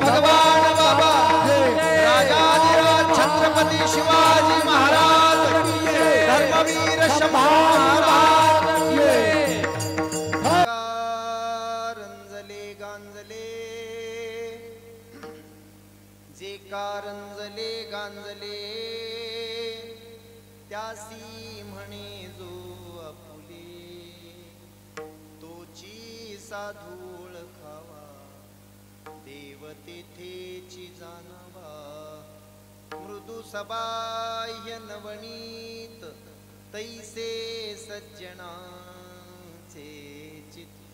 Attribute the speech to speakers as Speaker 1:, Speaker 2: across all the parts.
Speaker 1: भगवान बाबा, राजाधिराज छत्रपती शिवाजी महाराज, धर्मवीर शंभू महाराज, रंजले गांजले जे कारंजले गांजले त्यासी म्हणे जो आपुले तोची साधूळ खावा देव तेथेची जाणावा मृदू सबाह्य नवनीत तैसे सज्जनाचे चित्त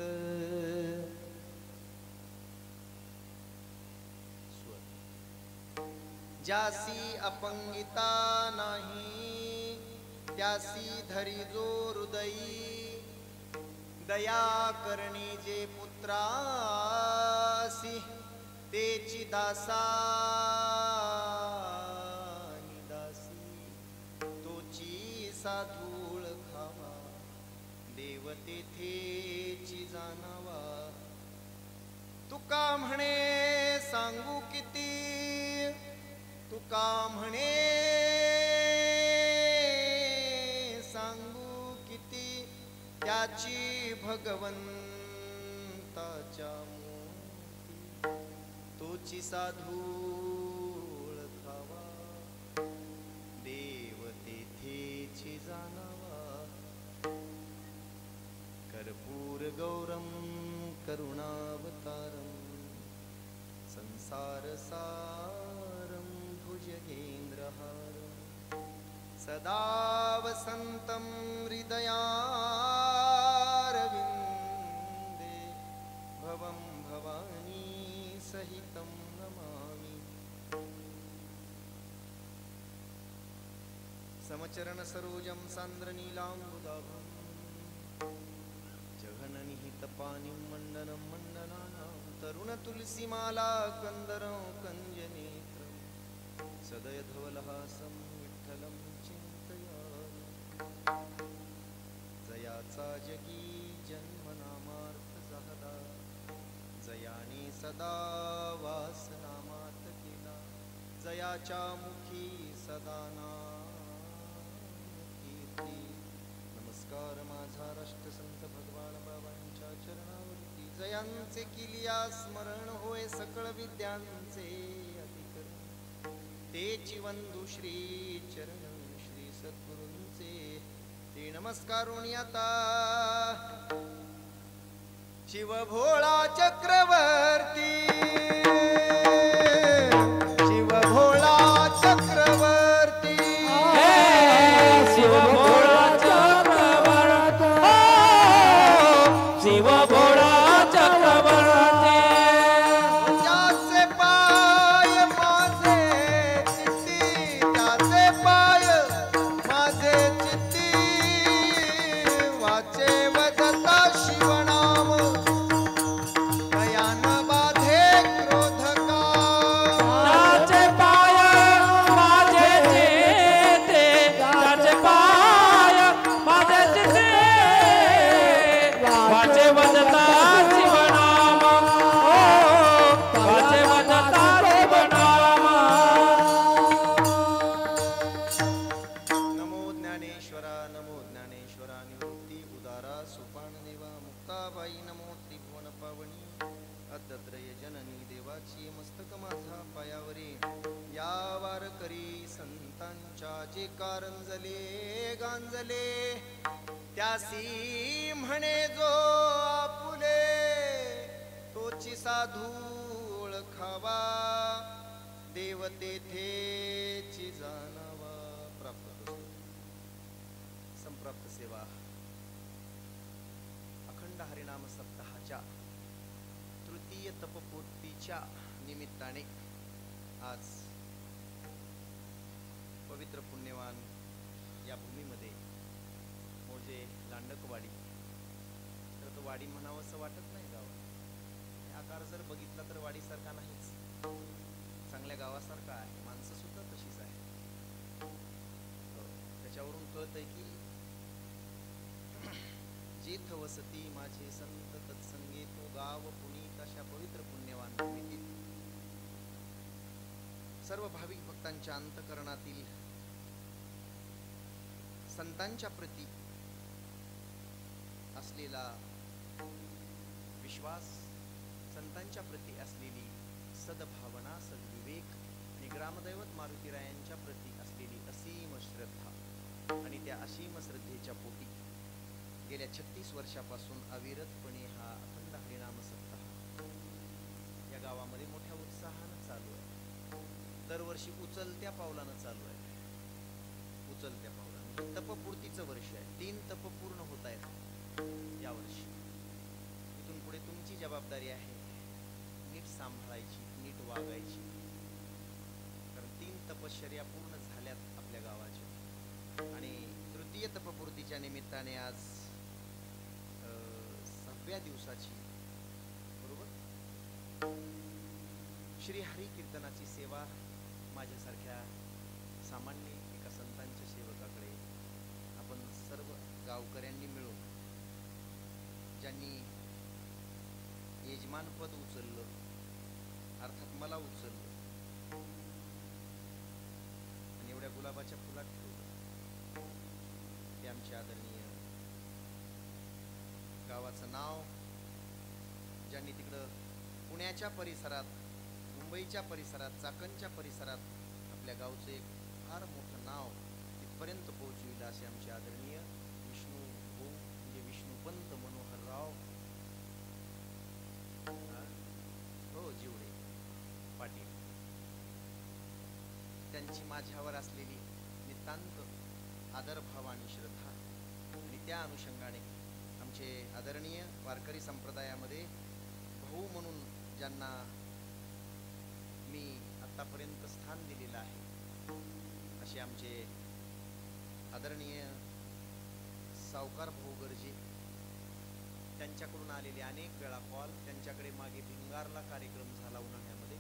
Speaker 1: ज्यासी अपंगिता नाही त्यासी धरी जो हृदयी दया करणी जे पुत्रासी तेची दासानी दासी तोची साधूळ खावा देव तेथेची जाणावा तुका म्हणे सांगू किती तुका म्हणे सांगू किती त्याची भगवंताच्या मोती तोची साधूळ खावा देव तेथेची जाणावा कर्पूर गौरम करुणावतारम संसार सारम भुजगेन्द्रहारं सदा वसन्तं हृदयारविन्दे भवं भवानी सहितं नमामि समचरण सरोजं सान्द्रनीलाम्बुदाभं जघननिहितपानिं मण्डनं मण्डनानां तरुणतुलसीमाला कन्दरं कञ्जनेत्रं सदय धवलहासं विठ्ठलं चिन्तयामि जयाचा जगी जन्मनामार्थ जहदा जयाने सदा वासनामात केला जयाच्या मुखी सदा कीर्ती नमस्कार माझा राष्ट्रसंत भगवान बाबांच्या चरणावरती जयांचे किलिया स्मरण होय सकळ विद्यांचे तेची वंदू श्री चरण श्री सद्गुरूंचे ते नमस्कारून आता शिव भोळा चक्रवर्ती शिव भोळा चक्रवर्ती
Speaker 2: शिव भोळा चक्रवर्ती शिव भोळा चक्रवर्ती
Speaker 1: त्याचे पाय माझे चित्ती त्याचे पाय माझे चित्ती वाचे वदता शिवनाम कयान बाधे क्रोधका
Speaker 2: त्याचे पाय माझे चित्ते त्याचे पाय माझे चित्ते वाचे वदता शिवनाम वाचे वदता शिवनाम
Speaker 1: नमो ज्ञानेश्वरा निवृत्ती उदारा सोपान देवा मुक्ताबाई नमो त्रिभुवन पावनी अद्दत्रय जननी देवाची मस्तक माझा पायावरी या वारकरी संतांच्या जे कारंजले गांजले त्यासी म्हणे जो आपुले तोची साधूळ खावा देव तेथेची जाणावा प्राप्त संप्राप्त सेवा अखंड हरिनाम सप्ताहाच्या तृतीय तपपूर्तीच्या निमित्ताने आज पवित्र पुण्यवान या भूमीमध्ये मोजे लांडकवाडी तर तो वाडी म्हणावं असं वाटत नाही गावात आकार जर बघितला तर वाडीसारखा नाहीच चांगल्या गावासारखा आहे माणसं सुद्धा तशीच आहे त्याच्यावरून कळतंय की जेथ वसती माझे संत तत्संगे तो गाव पुनीत अशा पवित्र पुण्यवान भूमीतील सर्व भाविक भक्तांच्या अंतकरणातील संतांच्या प्रती असलेला विश्वास, संतांच्या प्रती असलेली सद्भावना, सद्विवेक आणि ग्रामदैवत मारुतीरायांच्या प्रती असलेली असीम श्रद्धा आणि त्या असीम श्रद्धेच्या पोटी गेल्या 36 वर्षापासून अविरतपणे हा अखंड हरिनाम सप्ताह या गावामध्ये मोठ्या उत्साहानं चालू आहे. दरवर्षी उचलत्या पावलानं चालू आहे. उचलत्या पावलानं तपपूर्तीचं वर्ष आहे. 3 तप पूर्ण होत आहेत यावर्षी. इथून पुढे तुमची जबाबदारी आहे नीट सांभाळायची, नीट वागायची. कारण 3 तपश्चर्या पूर्ण झाल्यात आपल्या गावाच्या आणि तृतीय तपपूर्तीच्या निमित्ताने आज 6व्या दिवसाची बरोबर श्री हरी कीर्तनाची सेवा माझ्यासारख्या सामान्य एका संतांच्या सेवकाकडे आपण सर्व गावकऱ्यांनी मिळून ज्यांनी यजमानपद उचललं, अर्थात मला उचललं आणि एवढ्या गुलाबाच्या फुलात ठेवलं, ते आमचे आदरणीय गावाचं नाव ज्यांनी तिकडं पुण्याच्या परिसरात, मुंबईच्या परिसरात, चाकणच्या परिसरात आपल्या गावचं एक फार मोठं नाव तिथपर्यंत पोहोचविलं असे आमचे आदरणीय विष्णू भाऊ म्हणजे विष्णुपंत मनोहरराव हो जिवडे पाटील, त्यांची माझ्यावर असलेली नितांत आदरभाव आणि श्रद्धा आणि त्या अनुषंगाने आमचे आदरणीय वारकरी संप्रदायामध्ये भाऊ म्हणून ज्यांना मी आतापर्यंत स्थान दिलेलं आहे असे आमचे आदरणीय सावकार भाऊ गरजे, त्यांच्याकडून आलेले अनेक वेळा कॉल, त्यांच्याकडे मागे भिंगारला कार्यक्रम झाला उन्हाळ्यामध्ये,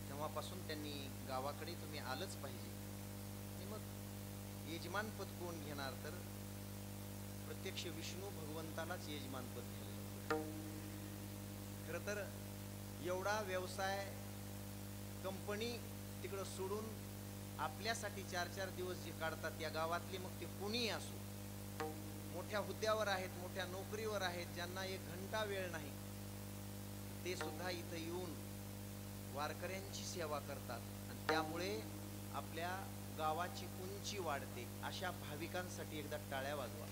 Speaker 1: तेव्हापासून त्यांनी गावाकडे तुम्ही आलंच पाहिजे. आणि मग यजमानपद कोण घेणार तर प्रत्यक्ष विष्णू भगवंतालाच यजमानपद घ्यायला. खरं तर एवढा व्यवसाय कंपनी तिकडं सोडून आपल्यासाठी 4-4 दिवस जे काढतात या गावातले, मग ते कोणीही असो, मोठ्या हुद्द्यावर आहेत, मोठ्या नोकरीवर आहेत, ज्यांना 1 घंटा वेळ नाही, ते सुद्धा इथं येऊन वारकऱ्यांची सेवा करतात आणि त्यामुळे आपल्या गावाची उंची वाढते. अशा भाविकांसाठी एकदा टाळ्या वाजवा.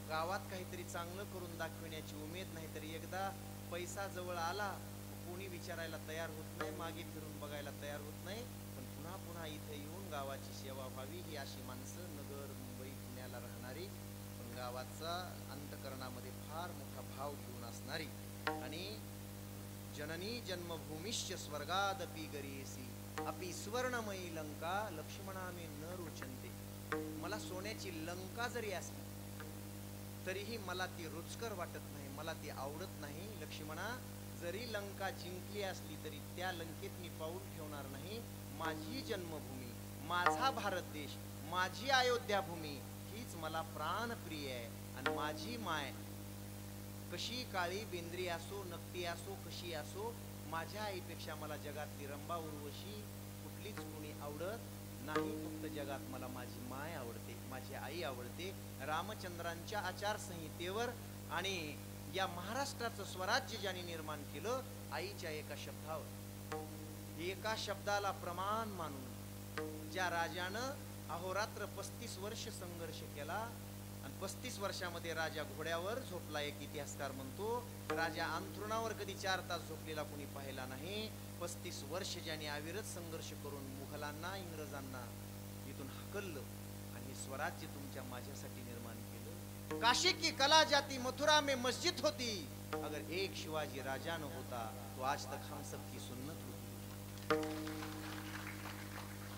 Speaker 1: गावात काहीतरी चांगलं करून दाखविण्याची उमेद नाही, तरी एकदा पैसा जवळ आला कोणी विचारायला तयार होत नाही, मागे फिरून बघायला तयार होत नाही, पण पुन्हा पुन्हा इथे येऊन गावाची सेवा व्हावी ही अशी माणसं नगर, मुंबई, पुण्याला राहणारी, पण गावाचा अंतकरणामध्ये फार मोठा भाव घेऊन असणारी आणि जननी जन्मभूमिश्च स्वर्गादपि गरीयसी अपि स्वर्णमयी लंका लक्ष्मणामे न रोचनते. मला सोन्याची लंका जरी असली तरीही मला ती रुचकर वाटत नाही, मला ती आवडत नाही. लक्ष्मणा, जरी लंका जिंकली असली तरी त्या लंकेत मी पाऊल ठेवणार नाही. माझी जन्मभूमी, माझा भारत देश, माझी अयोध्या भूमी हीच मला प्राणप्रिय आहे आणि माझी माय कशी काळी बेंद्री असो, नकटी असो, कशी असो, माझ्या आईपेक्षा मला जगातली रंबा उर्वशी कुठलीच कोणी आवडत नाही. फक्त जगात मला माझी माय आवडते, माझी आई आवडते. रामचंद्रांच्या आचारसंहितेवर आणि या महाराष्ट्राचं स्वराज्य ज्यांनी निर्माण केलं आईच्या एका शब्दावर, एका शब्दाला प्रमाण मानून ज्या राजानं अहोरात्र 35 वर्ष संघर्ष केला आणि 35 वर्षामध्ये राजा घोड्यावर झोपला. एक इतिहासकार म्हणतो राजा अंथरुणावर कधी 4 तास झोपलेला कोणी पाहिला नाही. 35 वर्ष ज्यांनी अविरत संघर्ष करून मुघलांना, इंग्रजांना इथून हकललं आणि हे स्वराज्य तुमच्या माझ्यासाठी निर्माण केलं. काशी की कला जाती मथुरा में मस्जिद होती, अगर एक शिवाजी राजा न होता तो आज तक हम सब की सुन्नत होती.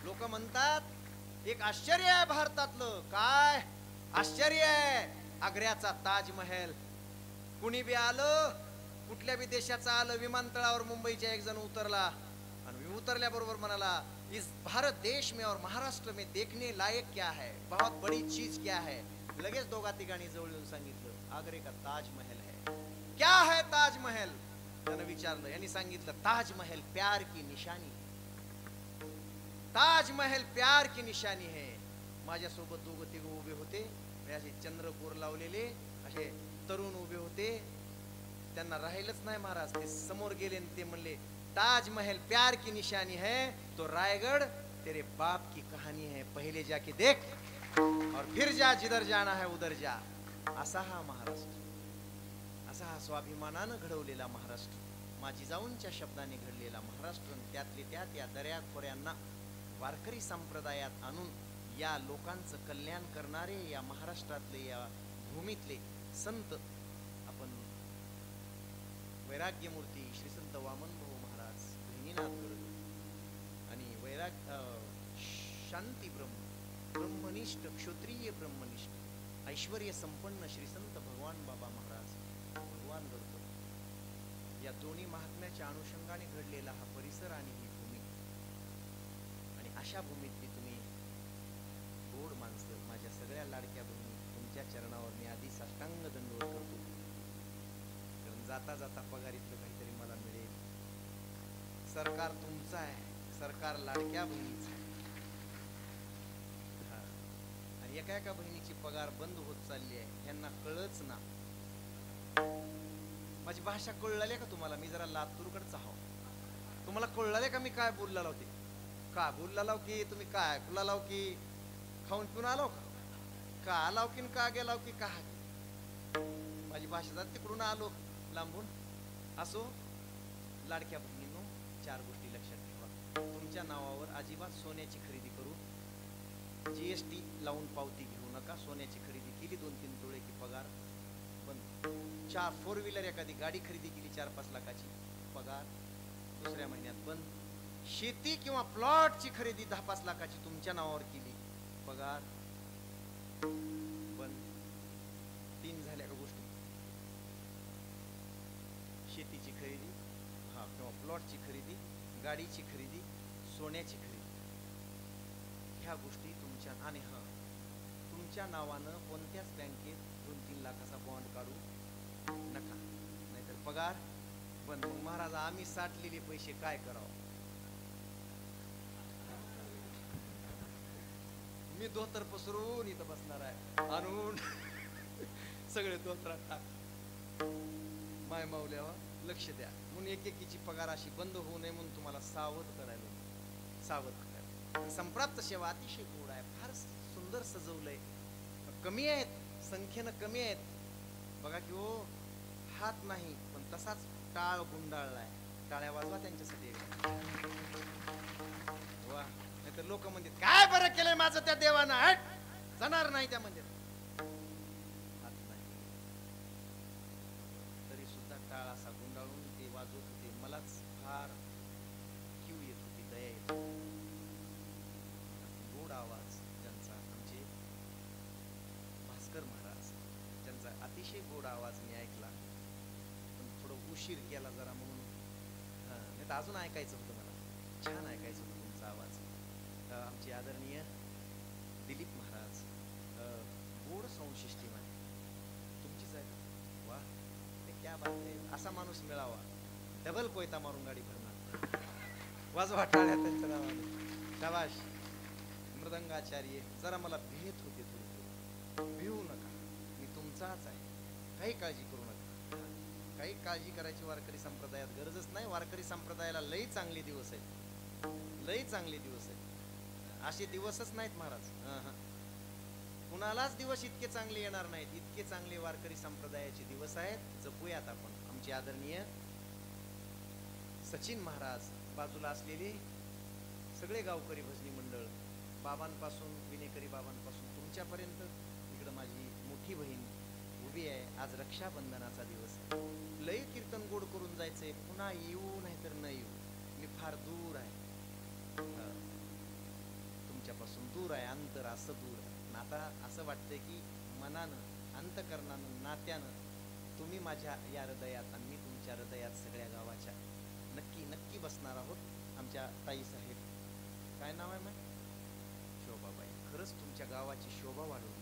Speaker 1: लोक म्हणतात एक आश्चर्य आहे भारतातलं. काय आश्चर्य आहे? आग्र्याचा ताजमहल. कुणी बी आलं, कुठल्या बी देशाचा आलं, विमानतळावर मुंबईचा एक जण उतरला आणि उतरल्याबरोबर म्हणाला इस भारत देश में और महाराष्ट्र में देखने लायक क्या है, बहुत बड़ी चीज क्या है. लगेच दोघा तिघांनी जवळ येऊन सांगितलं आग्रे का ताजमहल है. क्या है ताजमहल? त्यानं विचारलं, यांनी सांगितलं ताजमहल प्यार की निशानी, ताजमहल प्यार की निशानी है. माझ्यासोबत दोघं तिघ उभे होते, असे चंद्रकोर लावलेले असे तरुण उभे होते. त्यांना राहिलंच नाही महाराज, ते समोर गेले आणि ते म्हणले ताजमहल प्यार की निशानी है तो रायगढ़ तेरे बाप की कहानी है, पहले जाके देख और फिर जा, जिधर जाना है उधर जा. असा हा महाराष्ट्र, असा हा स्वाभिमानानं घडवलेला महाराष्ट्र, माझी जाऊनच्या शब्दाने घडलेला महाराष्ट्र. त्यातले त्यात या दऱ्याखोऱ्यांना वारकरी संप्रदायात आणून या लोकांचं कल्याण करणारे या महाराष्ट्रातले, या भूमीतले संत आपण वैराग्यमूर्ती श्री संत वामन भाऊ महाराज, बहिनीनाथ गडकर आणि शांती ब्रह्मनिष्ठ क्षत्रिय ब्रह्मनिष्ठ ऐश्वर्य संपन्न श्री संत भगवान बाबा महाराज, भगवान गडकर, या दोन्ही महात्म्याच्या अनुषंगाने घडलेला हा परिसर आणि ही भूमी. आणि अशा भूमीतली तुम्ही गोड माणसं, माझ्या सगळ्या लाडक्या बहिणी, तुमच्या चरणावर मी आधी साष्टांग दंडवत करतो. कारण जाता जाता पगारीतलं काहीतरी मला मिळेल. सरकार तुमचं आहे, सरकार लाडक्या बहिणीचं आहे. आणि एका एका बहिणीची पगार बंद होत चालली आहे, यांना कळच ना. माझी भाषा कळलाले का तुम्हाला? मी जरा लातूरकडचा आहो. तुम्हाला कळलाले का मी काय बोलला लावते? का बोलला लाव की तुम्ही काय बोलला लाव की खाऊन पिऊन आलो का आलाव की का गेलाव की का? माझी भाषा जात तिकडून आलो लांबून. असो लाडक्या बहिणींनो, चार गोष्टी लक्षात ठेवा. तुमच्या नावावर अजिबात सोन्याची खरेदी करू, GST लावून पावती घेऊ नका. सोन्याची खरेदी केली 2-3 तोळे की पगार बंद. 4 व्हीलर एखादी गाडी खरेदी केली 4-5 लाखाची, पगार दुसऱ्या महिन्यात बंद. शेती किंवा प्लॉटची खरेदी 10-5 लाखाची तुमच्या नावावर केली, पगार बंद. 3 झाल्या का गोष्टी? शेतीची खरेदी, हा किंवा प्लॉटची खरेदी, गाडीची खरेदी, सोन्याची खरेदी, ह्या गोष्टी तुमच्या. आणि हा तुमच्या नावानं कोणत्याच बँकेत 2-3 लाखाचा बॉन्ड काढू नका, नाहीतर पगार बंद. मग महाराज आम्ही साठलेले पैसे काय करावं? मी धोतर पसरून इथं बसणार आहे, आणून सगळे धोतरात टाक. माय माऊल्यावर लक्ष द्या म्हणून एकेकीची पगार अशी बंद होऊ नये म्हणून तुम्हाला सावध करायला, सावध करायला. संप्राप्त सेवा अतिशय गोड आहे, फार सुंदर सजवलंय. कमी आहेत, संख्येनं कमी आहेत बघा की हो. हात नाही पण तसाच टाळ गुंडाळलाय. टाळ्या वाजवा त्यांच्यासाठी. वा. नाही तर लोक म्हणतात काय बरं केलंय माझं त्या देवानं, हट जाणार नाही त्या मंदिरात. हात नाही तरी सुद्धा टाळ असा गुंडाळून ते वाजवत होते. मलाच फार क्यू येत होती, दया येत होती. गोड आवाज ज्यांचा, आमचे भास्कर महाराज, ज्यांचा अतिशय गोड आवाज मी ऐकला, पण थोडं उशीर केला जरा म्हणून. नाही तर अजून ऐकायचं होतं मला, छान ऐकायचं होतं तुमचा आवाज. आमचे आदरणीय दिलीप महाराज, गोड संशिष्टी मान तुमचीच आहे. वा, ते क्या बात आहे. असा माणूस मिळावा, डबल कोयता मारून गाडी भरणार. वाजवा टाळ्या त्यांच्या नावाने. शाबाश. मृदंगाचार्य, जरा मला भेट होते थोडी. भिवू नका, मी तुमचाच आहे, काही काळजी करू नका. काही काळजी करायची वारकरी संप्रदायात गरजच नाही. वारकरी संप्रदायाला लई चांगले दिवस आहेत, लई चांगले दिवस आहेत. असे दिवसच नाहीत महाराज. कुणालाच दिवस इतके चांगले येणार नाहीत, इतके चांगले वारकरी संप्रदायाचे दिवस आहेत. जपूयात आपण. आमचे आदरणीय सचिन महाराज, बाजूला असलेले सगळे गावकरी भजनी मंडळ, बाबांपासून विनेकरी बाबांपासून तुमच्यापर्यंत, इकडं माझी मोठी बहीण उभी आहे. आज रक्षाबंधनाचा दिवस आहे. लई कीर्तन गोड करून जायचंय, पुन्हा येऊ नाही तर न येऊ. मी फार दूर आहे, तुमच्यापासून दूर आहे, अंतर असं दूर आहे. आता असं वाटतंय की मनानं, अंतकरणानं, नात्यानं तुम्ही माझ्या या हृदयात आणि मी तुमच्या हृदयात, सगळ्या गावाच्या नक्की नक्की बसणार आहोत. आमच्या ताई साहेब, काय नाव आहे मग? शोभाबाई. खरंच तुमच्या गावाची शोभा वाढवली.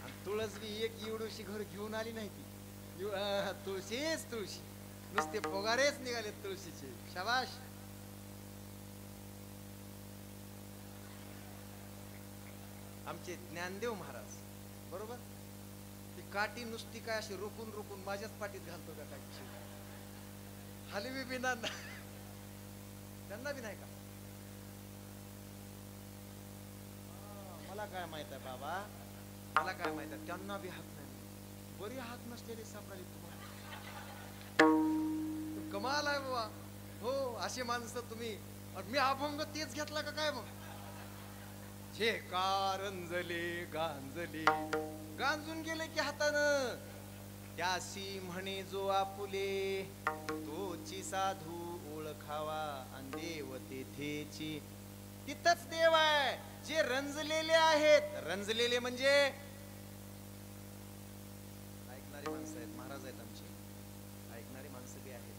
Speaker 1: आणि तुळसवी एक एवढीशी घर घेऊन आली नाही ती. तुळशीच तुळशी, नुसते फोगारेच निघाले तुळशीचे. शाबाश. आमचे ज्ञानदेव महाराज बरोबर, ती काठी नुसती काय अशी रोखून रोखून माझ्याच पाठीत घालतो का काय, हलवी बिना त्यांना बी नाही का? मला काय माहित आहे बाबा, मला काय माहित आहे, त्यांना बी हात नाही. बरी हात नसलेले सापडले तुम्हाला, कमाल आहे बाबा. हो अशी माणसं तुम्ही. मी अभंग तेच घेतला का काय मग? जे का रंजले गांजले, गांजून गेले की हातानं, त्यासी म्हणे जो आपुले, तोची साधू ओळखावा, आणि देव तेथेची. तिथंच देव आहे. जे रंजलेले आहेत, रंजलेले म्हणजे ऐकणारी माणसं आहेत, महाराज आहेत आमचे, ऐकणारी माणसं बी आहेत.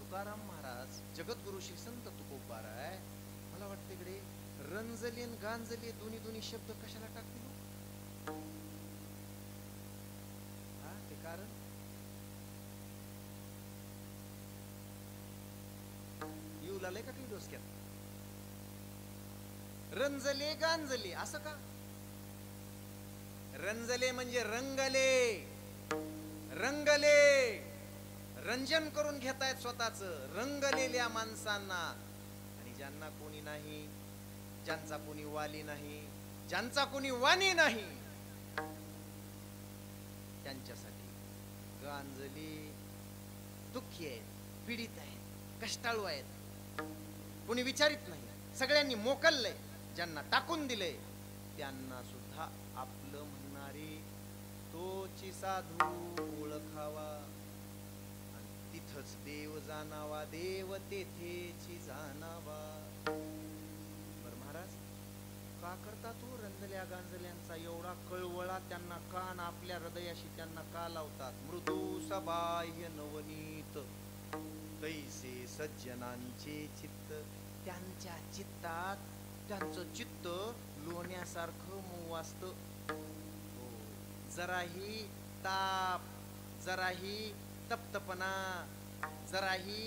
Speaker 1: तुकाराम महाराज, जगद्गुरु श्री संत तुकोबाराय, मला वाटतं इकडे रंजले आणि गांजले दोन्ही दोन्ही शब्द कशाला टाकतील? हा ते कारण येऊ लागलंय का काही डोसक्यात? रंजले गांजले असं का? रंजले म्हणजे रंगले, रंगले, रंजन करून घेतायत स्वतःच रंगलेल्या माणसांना. आणि ज्यांना कोणी नाही, ज्यांचा कोणी वाली नाही, ज्यांचा कोणी वाणी नाही, त्यांच्यासाठी गांजली. दुःखी आहेत, पीडित आहेत, कष्टाळू आहेत, कोणी विचारित नाही, सगळ्यांनी मोकललंय. ज्यांना टाकून दिलंय त्यांना सुद्धा आपलं म्हणणारी तोची साधू ओळखावा, आणि तिथंच देव जाणावा, देव तेथेची जाणावा. बर महाराज, का करता तू रंजल्या गांजल्यांचा एवढा कळवळा? त्यांना कान आपल्या हृदयाशी त्यांना का लावतात? मृदू सबाह्य नवनीत तैसे सज्जनांचे चित्त. त्यांच्या चित्तात त्यांचं चित्त लोण्यासारखं मऊ असतं. जराही ताप, जराही तप्तपणा, जराही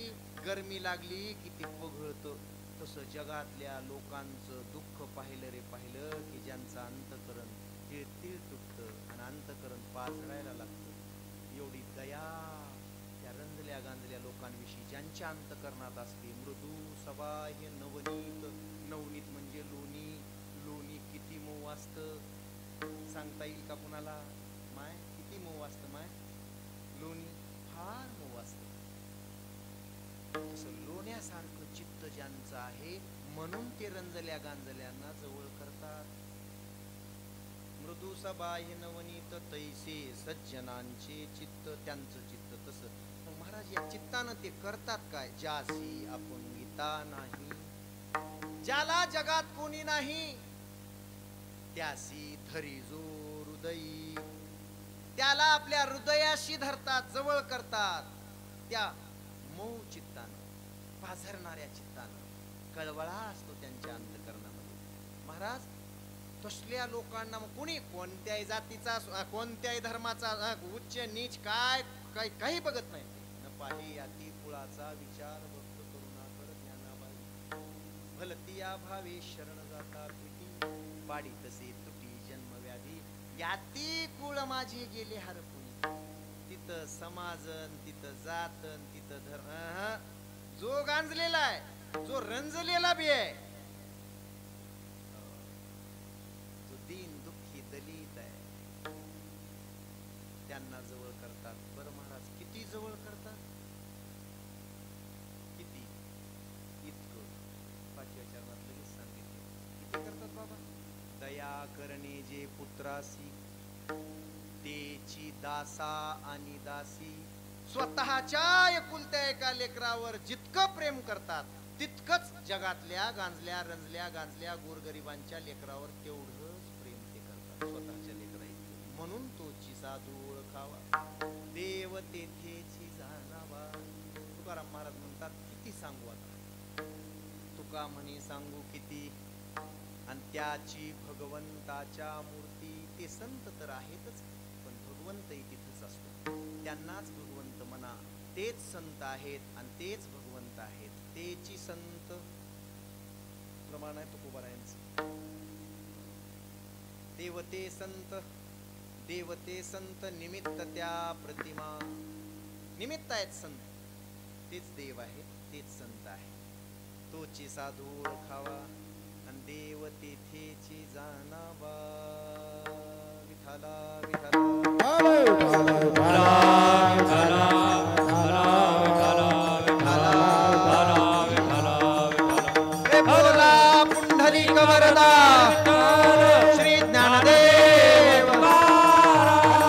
Speaker 1: गरमी लागली की ते पघळतं. तसं जगातल्या लोकांचं दुःख पाहिलं रे पाहिलं की ज्यांचं अंतकरण तिळ तुटतं आणि अंतकरण पाझरायला लागतं. एवढी दया त्या रंजल्या गांजल्या लोकांविषयी ज्यांच्या अंतकरणात असते. मृदू सबाह्य नवनीत, नवनीत म्हणजे लोणी. लोणी किती मऊ असतं सांगता येईल का कुणाला? माय किती मऊ असतं माय? लोणी फार मऊ असतं. तसं लोण्यासारखं चित्त ज्यांचं आहे म्हणून ते रंजल्या गांजल्यांना जवळ करतात. मृदू सबाह्य नवनीत तैसे सज्जनांचे चित्त. त्यांचं चित्त तसं. मग महाराज या चित्तानं ते करतात काय? ज्यासी अपंगिता नाही, ज्याला जगात कोणी नाही, त्यासी धरी जो हृदयी. त्याला आपल्या हृदयाशी धरतात, जवळ करतात. त्या मऊ चित्तानं, पाझरणाऱ्या चित्तानं. कळवळा असतो त्यांच्या अंतकरणामध्ये. महाराज तसल्या लोकांना मग कुणी कोणत्याही जातीचा, कोणत्याही धर्माचा, उच्च नीच काय काही बघत नाही. न पाही याती कुळाचा विचार भक्त करुणाकर ज्ञानाबाई. भलतिया भावे शरण जाता भेटी, पाडी तसे तुटी जन्मव्याधी. याती कुळ माझे गेले हरपून. तिथं समाजन, तिथं जातन, तिथं धर्म. जो गांजलेला आहे, जो रंजलेला बी आहे, जो दीन दुःखी दलित आहे, त्यांना जवळ करतात. बरं महाराज किती जवळ करतात? किती? इतकं 5व्या चरणात लगेच सांगितलं. किती करतात बाबा? दया करणे जे पुत्रासी, तेची दासा आणि दासी. स्वतःच्या एकुलत्या एका लेकरावर जितकं प्रेम करतात तितकंच जगातल्या गांजल्या रंजल्या गांजल्या गोरगरिबांच्या लेकरावर तेवढंच प्रेम ते करतात स्वतःच्या लेकराईत. म्हणून तोची साधू ओळखावा, देव तेथेची जाणावा. तुकाराम महाराज म्हणतात किती सांगू आता? तुका म्हणे सांगू किती, आणि त्याची भगवंताच्या मूर्ती. ते संत तर आहेतच, पण भगवंतही तिथंच असतो. त्यांनाच भगवंत म्हणा. तेच संत आहेत आणि तेच भगवंत आहेत. तेची संत प्रमाण आहे तुकोबारायांचं. देवते संत, देवते संत निमित्त त्या प्रतिमा. निमित्त आहेत संत, तेच देव आहेत, तेच संत आहे. तोची साधू ओळखावा आणि देव तेथेची जाणावा. विठाला विठाला पुंडलिक वरदा श्री ज्ञानदेव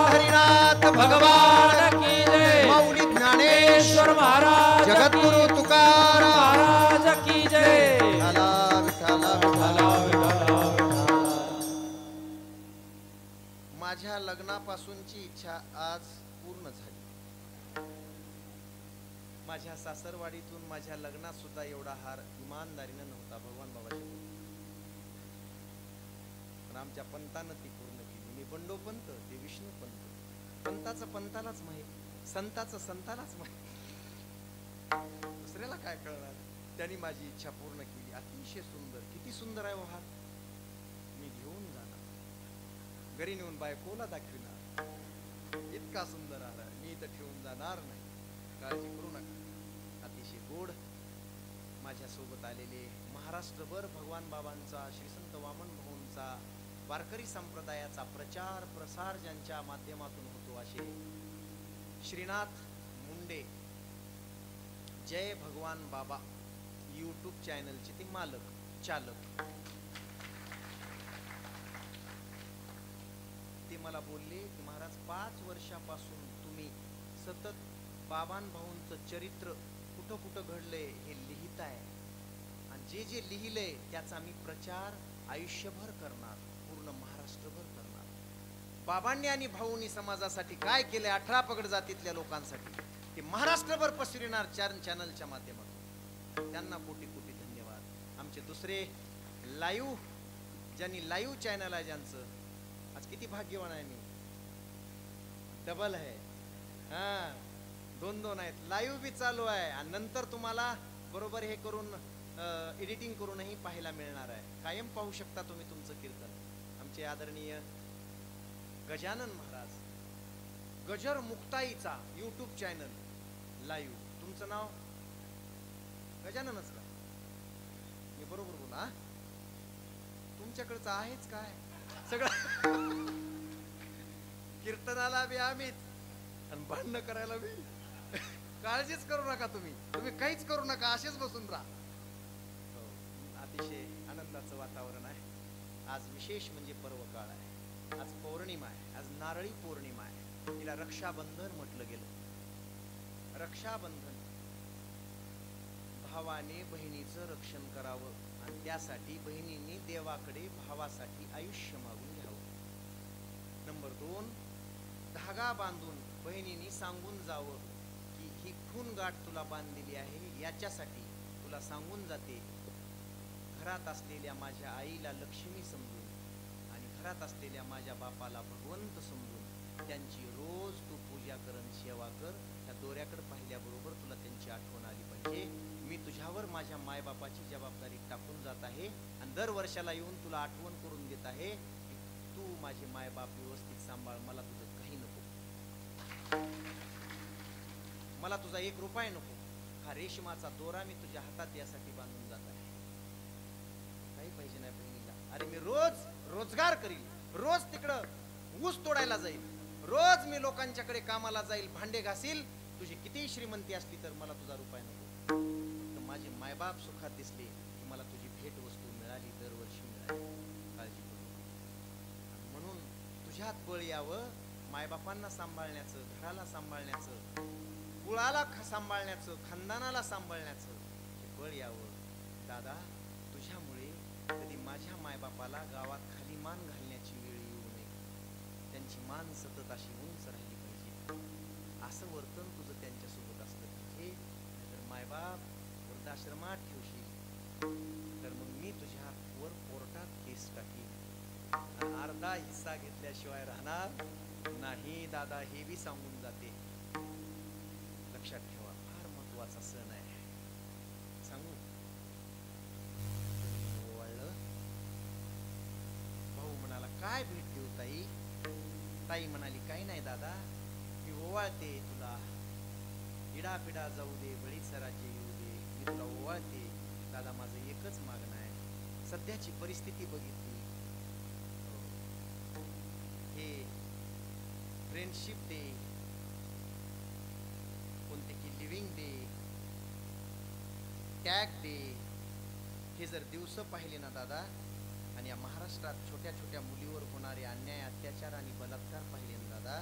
Speaker 1: हरिनाथ भगवान की जय. मौली ज्ञानेश्वर महाराज, जगद्गुरु तुकाराम महाराज की जय. माझ्या लग्नापासूनची इच्छा आज पूर्ण झाली. माझ्या सासरवाडीतून माझ्या लग्नात सुद्धा एवढा हार इमानदारीनं नव्हता. भगवान बाबाशी पण आमच्या पंतानं ती पूर्ण केली. मी बंडो पंत, ते विष्णू पंत. पंताचं पंतालाच माहीत, संताचं संतालाच माहीत, दुसऱ्याला काय कळणार. त्यांनी माझी इच्छा पूर्ण केली. अतिशय सुंदर, किती सुंदर आहे हार. मी घेऊन जाणार, घरी नेऊन बायकोला दाखविणार. इतका सुंदर हार आहे, मी इथं ठेवून जाणार नाही, काळजी करू नका. अतिशय गोड. माझ्या सोबत आलेले महाराष्ट्रभर भगवान बाबांचा, श्री संत वामन भाऊंचा, वारकरी संप्रदायाचा प्रचार प्रसार ज्यांच्या माध्यमातून होतो असे श्रीनाथ मुंडे जय भगवान बाबा यूट्यूब चॅनलचे ते मालक चालक, ते मला बोलले की महाराज 5 वर्षापासून तुम्ही सतत बाबांभाऊंचं चरित्र कुठं कुठं घडलंय हे लिहिताय आणि जे जे लिहिलंय त्याचा मी प्रचार आयुष्यभर करणार, पूर्ण महाराष्ट्रभर करणार. बाबांनी आणि भाऊंनी समाजासाठी काय केलंय 18 पगड जातीतल्या लोकांसाठी ते महाराष्ट्रभर पसरविणार चॅनलच्या माध्यमातून. त्यांना कोटी कोटी धन्यवाद. आमचे दुसरे लाईव्ह, ज्यांनी लाईव्ह चॅनल आहे ज्यांचं, आज किती भाग्यवान आहे मी. डबल आहे, हा 2-2 आहेत. लाईव्ह बी चालू आहे आणि नंतर तुम्हाला बरोबर हे करून एडिटिंग करूनही पाहायला मिळणार आहे. कायम पाहू शकता तुम्ही तुमचं कीर्तन. आमचे आदरणीय गजानन महाराज गजर मुक्ताईचा यूट्यूब चॅनल लाईव्ह. तुमचं नाव गजाननच का? मी बरोबर बोला. तुमच्याकडचं आहेच काय सगळं. कीर्तनाला बी आम्हीच आणि भांडणं करायला बी. काळजीच करू नका तुम्ही, तुम्ही काहीच करू नका, असेच बसून राहा. अतिशय आनंदाचं वातावरण आहे. आज विशेष म्हणजे पर्व काळ आहे. आज पौर्णिमा आहे, आज नारळी पौर्णिमा आहे. तिला रक्षाबंधन म्हटलं गेलं. रक्षाबंधन, भावाने बहिणीचं रक्षण करावं आणि त्यासाठी बहिणींनी देवाकडे भावासाठी आयुष्य मागून घ्यावं. नंबर 2, धागा बांधून बहिणींनी सांगून जावं की ही खून गाठ तुला बांधलेली आहे, याच्यासाठी तुला सांगून जाते. घरात असलेल्या माझ्या आईला लक्ष्मी समजून आणि घरात असलेल्या माझ्या बापाला भगवंत समजून त्यांची रोज तू पूजा कर, सेवा कर. त्या दोऱ्याकडे पाहिल्याबरोबर तुला त्यांची आठवण आली पाहिजे. मी तुझ्यावर माझ्या मायबापाची जबाबदारी टाकून जात आहे आणि दर वर्षाला येऊन तुला आठवण करून देत आहे की तू माझे मायबाप व्यवस्थित सांभाळ. मला तुझं काही नको, मला तुझा 1 रुपया नको. हा रेशमाचा दोरा मी तुझ्या हातात यासाठी बांधून जात आहे. काही पाहिजे नाही बहिणीला. अरे मी रोज रोजगार करील, रोज तिकडं ऊस तोडायला जाईल, रोज मी लोकांच्याकडे कामाला जाईल, भांडे घासील. तुझी किती श्रीमंती असली तर मला तुझा रुपया नको. फक्त माझे मायबाप सुखात दिसले की मला तुझी भेट वस्तू मिळाली, दरवर्षी मिळाली. काळजी करू. म्हणून तुझ्यात बळ यावं, मायबापांना सांभाळण्याचं, घराला सांभाळण्याचं, कुळाला सांभाळण्याचं, खानदानाला सांभाळण्याचं हे बळ यावं. दादा, तुझ्यामुळे कधी माझ्या मायबापाला गावात खाली मान घालण्याची वेळ येऊ नये. त्यांची मान सतत अशी उंच राहिली पाहिजे. असं वर्तन तुझं त्यांच्यासोबत असलं पाहिजे. नाहीतर मायबाप वृद्धाश्रमात ठेवशील तर मग मी तुझ्या वर कोर्टात केस टाकीन आणि अर्धा हिस्सा घेतल्याशिवाय राहणार नाही. नाही दादा, हे बी सांगून जाते. लक्षात ठेवा, फार महत्वाचा सण आहे. सांगू? ओवाळलं. भाऊ म्हणाला, काय भेट देऊ ताई? ताई म्हणाली, काही नाही दादा, मी ओवाळते तुला. इडापिडा जाऊ दे, बळीचं राज्य येऊ दे, मी तुला ओवाळते. दादा, माझं एकच मागणं आहे. सध्याची परिस्थिती बघितली, हे फ्रेंडशिप डे, कोणते की लिव्हिंग डे, टॅग डे, हे जर दिवस पाहिले ना दादा, आणि या महाराष्ट्रात छोट्या छोट्या मुलीवर होणारे अन्याय, अत्याचार आणि बलात्कार पाहिले ना दादा,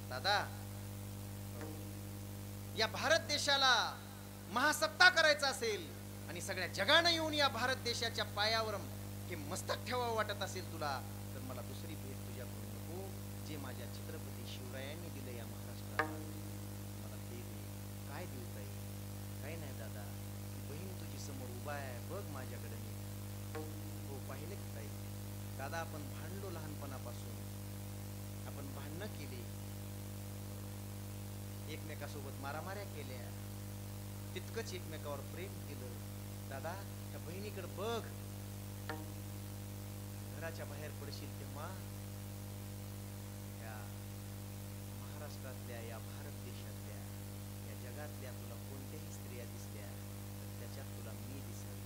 Speaker 1: दादा, या भारत देशाला महासत्ता करायचा असेल आणि सगळ्या जगानं येऊन या भारत देशाच्या पायावर हे मस्तक ठेवावं वाटत असेल तुला, तर मला दुसरी भेट तुझ्याकडून नको. जे माझ्या छत्रपती शिवरायांनी दिलं या महाराष्ट्राला, मला ते दे. काय देऊ ताई? काही नाही दादा, बहीण तुझी समोर उभा आहे, बघ माझ्याकडे. हो, पाहिले की ताई? दादा, आपण भांडलो लहानपणापासून, आपण भांडणं केली, एकमेकासोबत मारामाऱ्या केल्या, तितकंच एकमेकावर प्रेम केलं. दादा, त्या बहिणीकडे बघ. घराच्या बाहेर पडशील तेव्हा या महाराष्ट्रातल्या, या भारत देशातल्या, या जगातल्या तुला कोणत्याही स्त्रिया दिसल्या तर त्याच्यात तुला मी दिसेल.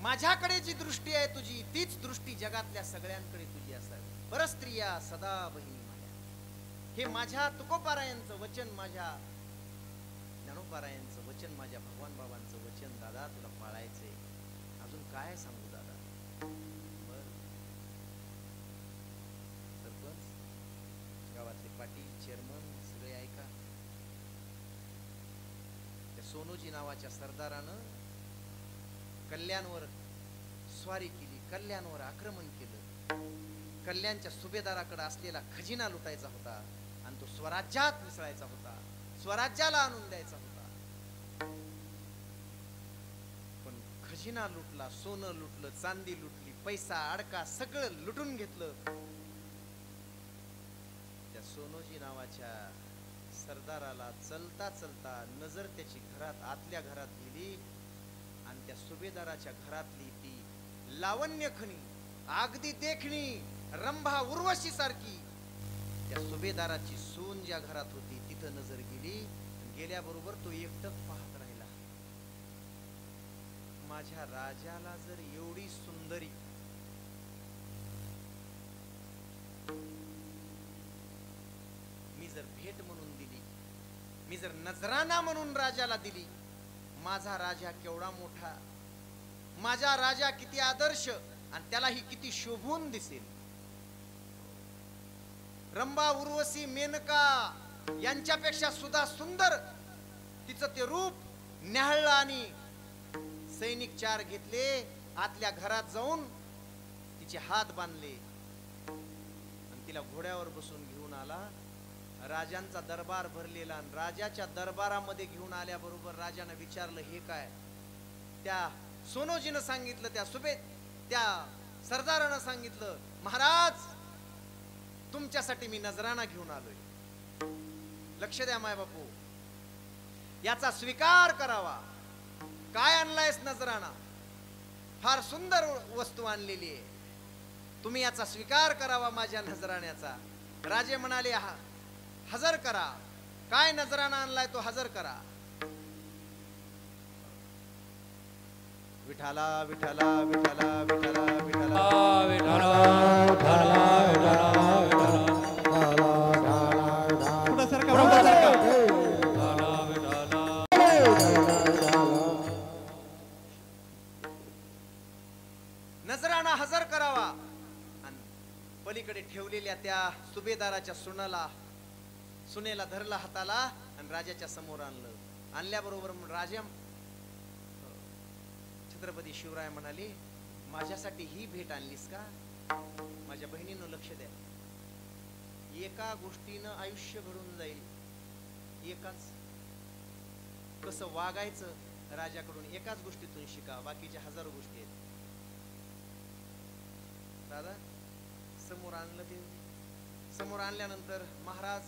Speaker 1: माझ्याकडे जी दृष्टी आहे तुझी, तीच दृष्टी जगातल्या सगळ्यांकडे तुझी असावी. बरं स्त्रिया सदा बहिणी माझ्या. हे माझ्या तुकोबारायांचं वचन, माझ्या ज्ञानोबारायांचं वचन, माझ्या भगवान बाबांचं वचन दादा, तुला पाळायचंय. अजून काय सांगू दादा? बर, सरपंच, गावातले पाटील, चेअरमन सगळे ऐका. त्या सोनूजी नावाच्या सरदारानं कल्याणवर स्वारी केली, कल्याणवर आक्रमण केलं. कल्याणच्या सुभेदाराकडे असलेला खजिना लुटायचा होता आणि तो स्वराज्यात मिसळायचा होता, स्वराज्याला आणून द्यायचा होता. पण खजिना लुटला, सोनं लुटलं, चांदी लुटली, पैसा अडका सगळं लुटून घेतलं. त्या सोनोजी नावाच्या सरदाराला चलता चलता नजर त्याची आतल्या घरात गेली आणि त्या सुभेदाराच्या घरातली ती लावण्य खणी, अगदी देखणी रंभा उर्वशी सारखी त्या सुभेदाराची सून ज्या घरात होती तिथं नजर गेली. गेल्याबरोबर तो एकटक पाहत राहिला. माझ्या राजाला जर एवढी सुंदरी मी जर भेट म्हणून दिली, मी जर नजराना म्हणून राजाला दिली, माझा राजा केवढा मोठा, माझा राजा किती आदर्श आणि त्यालाही किती शोभून दिसेल. रंभा, उर्वशी, मेनका यांच्यापेक्षा सुद्धा सुंदर तिचं ते रूप न्याहाळलं आणि सैनिक 4 घेतले, आतल्या घरात जाऊन तिचे हात बांधले आणि तिला घोड्यावर बसून घेऊन आला. राजांचा दरबार भरलेला आणि राजाच्या दरबारामध्ये घेऊन आल्याबरोबर राजाने विचारलं, हे काय? त्या सोनोजीनं सांगितलं, त्या सरदारानं सांगितलं, महाराज तुमच्यासाठी मी नजराना घेऊन आलोय. लक्ष द्या माय बापू, याचा स्वीकार करावा. काय आणलायस नजराना? फार सुंदर वस्तू आणलेली आहे, तुम्ही याचा स्वीकार करावा माझ्या नजराण्याचा. राजे म्हणाले, हजर करा. काय नजराना आणलाय तो हजर करा. विठाला विठाला विठाला विठाला विठाला
Speaker 2: विठाला
Speaker 1: नजराना हजर करावा. आणि पलीकडे ठेवलेल्या त्या सुभेदाराच्या सुनेला धरला हाताला आणि राजाच्या समोर आणलं. आणल्याबरोबर राजा छत्रपती शिवराय म्हणाले, माझ्यासाठी ही भेट आणलीस का? माझ्या बहिणीनं लक्ष द्या, एका गोष्टीनं आयुष्य घडून जाईल. एकाच कसं वागायचं राजाकडून एकाच गोष्टीतून शिका, बाकीच्या हजारो गोष्टी आहेत. दादा समोर आणलं ते. समोर आणल्यानंतर महाराज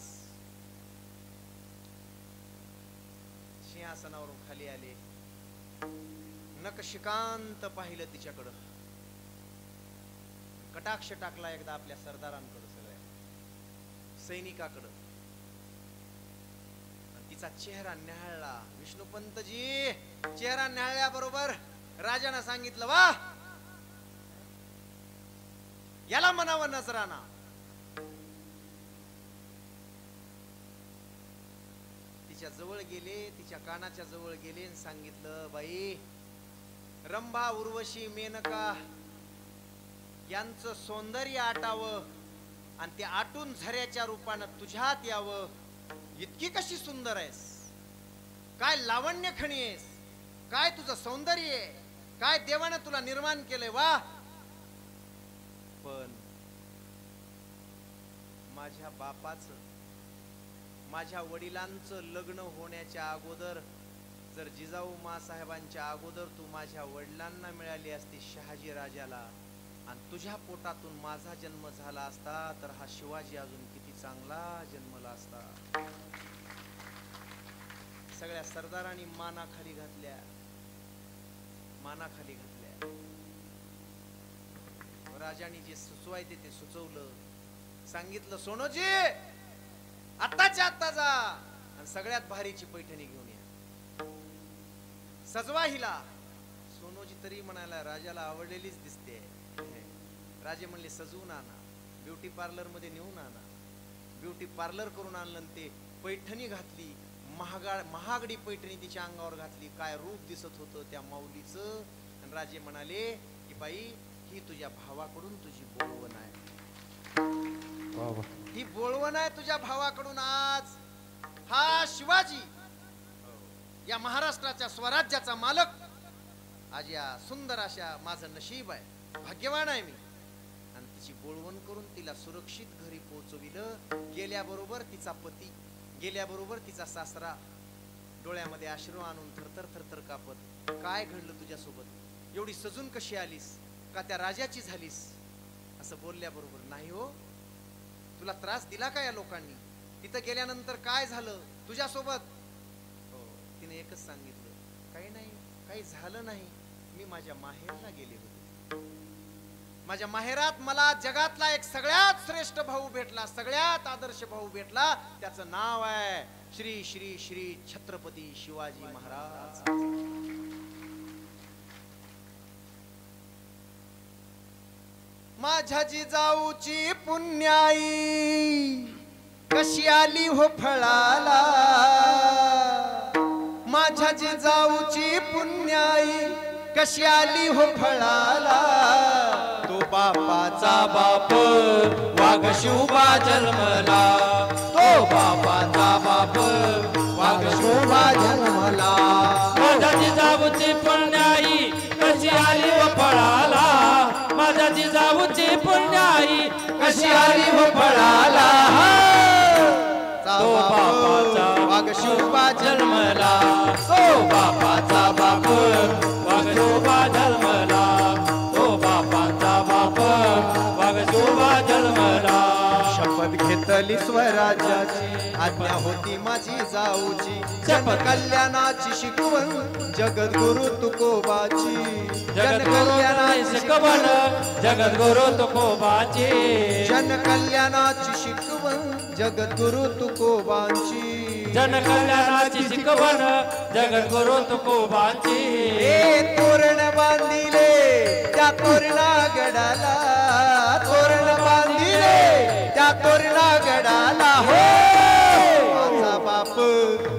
Speaker 1: सिंहासनावरून खाली आले. नकशिकांत पाहिलं तिच्याकडं, कटाक्ष टाकला एकदा आपल्या सरदारांकडं, सगळ्या सैनिकाकडं. तिचा चेहरा न्याहाळला. विष्णुपंतजी चेहरा न्याहाळल्याबरोबर राजानं सांगितलं, वा याला म्हणावं नजराना. तिच्या जवळ गेले, तिच्या कानाच्या जवळ गेले आणि सांगितलं, बाई रंभा, उर्वशी, मेनका यांचं सौंदर्य आटावं आणि ते आटून झऱ्याच्या रूपानं तुझ्यात यावं. इतकी कशी सुंदर आहेस, काय लावण्य खणी आहेस, काय तुझं सौंदर्य आहे, काय देवानं तुला निर्माण केलंय, वा. पण माझ्या बापाचं, माझ्या वडिलांचं लग्न होण्याच्या अगोदर, जर जिजाऊ मासाहेबांच्या अगोदर तू माझ्या वडिलांना मिळाली असती शहाजी राजाला, आणि तुझ्या पोटातून माझा जन्म झाला असता, तर हा शिवाजी अजून किती चांगला जन्मला असता. सगळ्या सरदारांनी मानाखाली घातल्या, मानाखाली घातल्या. राजांनी जे सुचवायचे ते सुचवलं. सांगितलं, सोनोजी आत्ताच्या आत्ता जा आणि सगळ्यात भारीची पैठणी घेऊन या, सजवा हिला. सोनोजी तरी म्हणाला, राजाला आवडलेलीच दिसते. राजे म्हणले, सजवून आणा, ब्युटी पार्लर मध्ये नेऊन आणा. ब्युटी पार्लर करून आणलं, ते पैठणी घातली. महागडी पैठणी तिच्या अंगावर घातली. काय रूप दिसत होतं त्या माऊलीचं. आणि राजे म्हणाले की बाई ही तुझ्या भावाकडून तुझी बोलवण आहे, ही बोलवण आहे तुझ्या भावाकडून. आज हा शिवाजी या महाराष्ट्राच्या स्वराज्याचा मालक, आज या सुंदर अशा माझं नशीब आहे, भाग्यवान आहे मी. आणि तिची बोलवण करून तिला सुरक्षित घरी पोहोचविलं. गेल्याबरोबर तिचा पती, गेल्याबरोबर तिचा सासरा डोळ्यामध्ये अश्रू आणून थरथर थरथर कापत, काय घडलं तुझ्यासोबत, एवढी सजून कशी आलीस, का त्या राजाची झालीस, असं बोलल्याबरोबर, नाही हो, तुला त्रास दिला का या लोकांनी, तिथं गेल्यानंतर काय झालं तुझ्यासोबत. हो, तिने एकच सांगितलं, काही नाही, काही झालं नाही, मी माझ्या माहेरला गेले होते. माझ्या माहेरात मला जगातला एक सगळ्यात श्रेष्ठ भाऊ भेटला, सगळ्यात आदर्श भाऊ भेटला. त्याचं नाव आहे श्री श्री श्री छत्रपती शिवाजी महाराज. माझ्या जिजाऊची पुण्याई कशी आली हो फळाला, माझ्या जिजाऊची पुण्याई कशी आली हो फळाला. तो बापाचा बाप वाघ शिवबा जन्मला, तो बापाचा बाप वाघ शिवबा जन्मला.
Speaker 2: माझ्या जिजाऊची पुण्याई कशी आली व फळाला, माझ्या जिजाऊची पुण्याई
Speaker 1: कशी आली हो फळाला.
Speaker 2: तो बापाचा
Speaker 1: वाघ शिवबा
Speaker 2: जन्मला,
Speaker 1: तो बापाचा बाप
Speaker 2: वाघ शिवबा जन्मला, तो बापाचा बाप वाघ शिवबा जन्मला.
Speaker 1: शपथ घेतली स्वराज्याची, आज्ञा होती माझी जाऊची, जन कल्याणाची शिकवण जगद्गुरु तुकोबाची,
Speaker 2: जगत कल्याणाची शिकवण जगद्गुरु तुकोबाची,
Speaker 1: जन कल्याणाची शिकवण जगद्गुरु तुकोबाची,
Speaker 2: जन कल्याणाची शिकवण जगद्गुरु तुकोबाची.
Speaker 1: हे तोरण बांधिले त्या तोरणा गडाला, तोरण बांधिले त्या तोरणा गडाला. हो, माझा बाप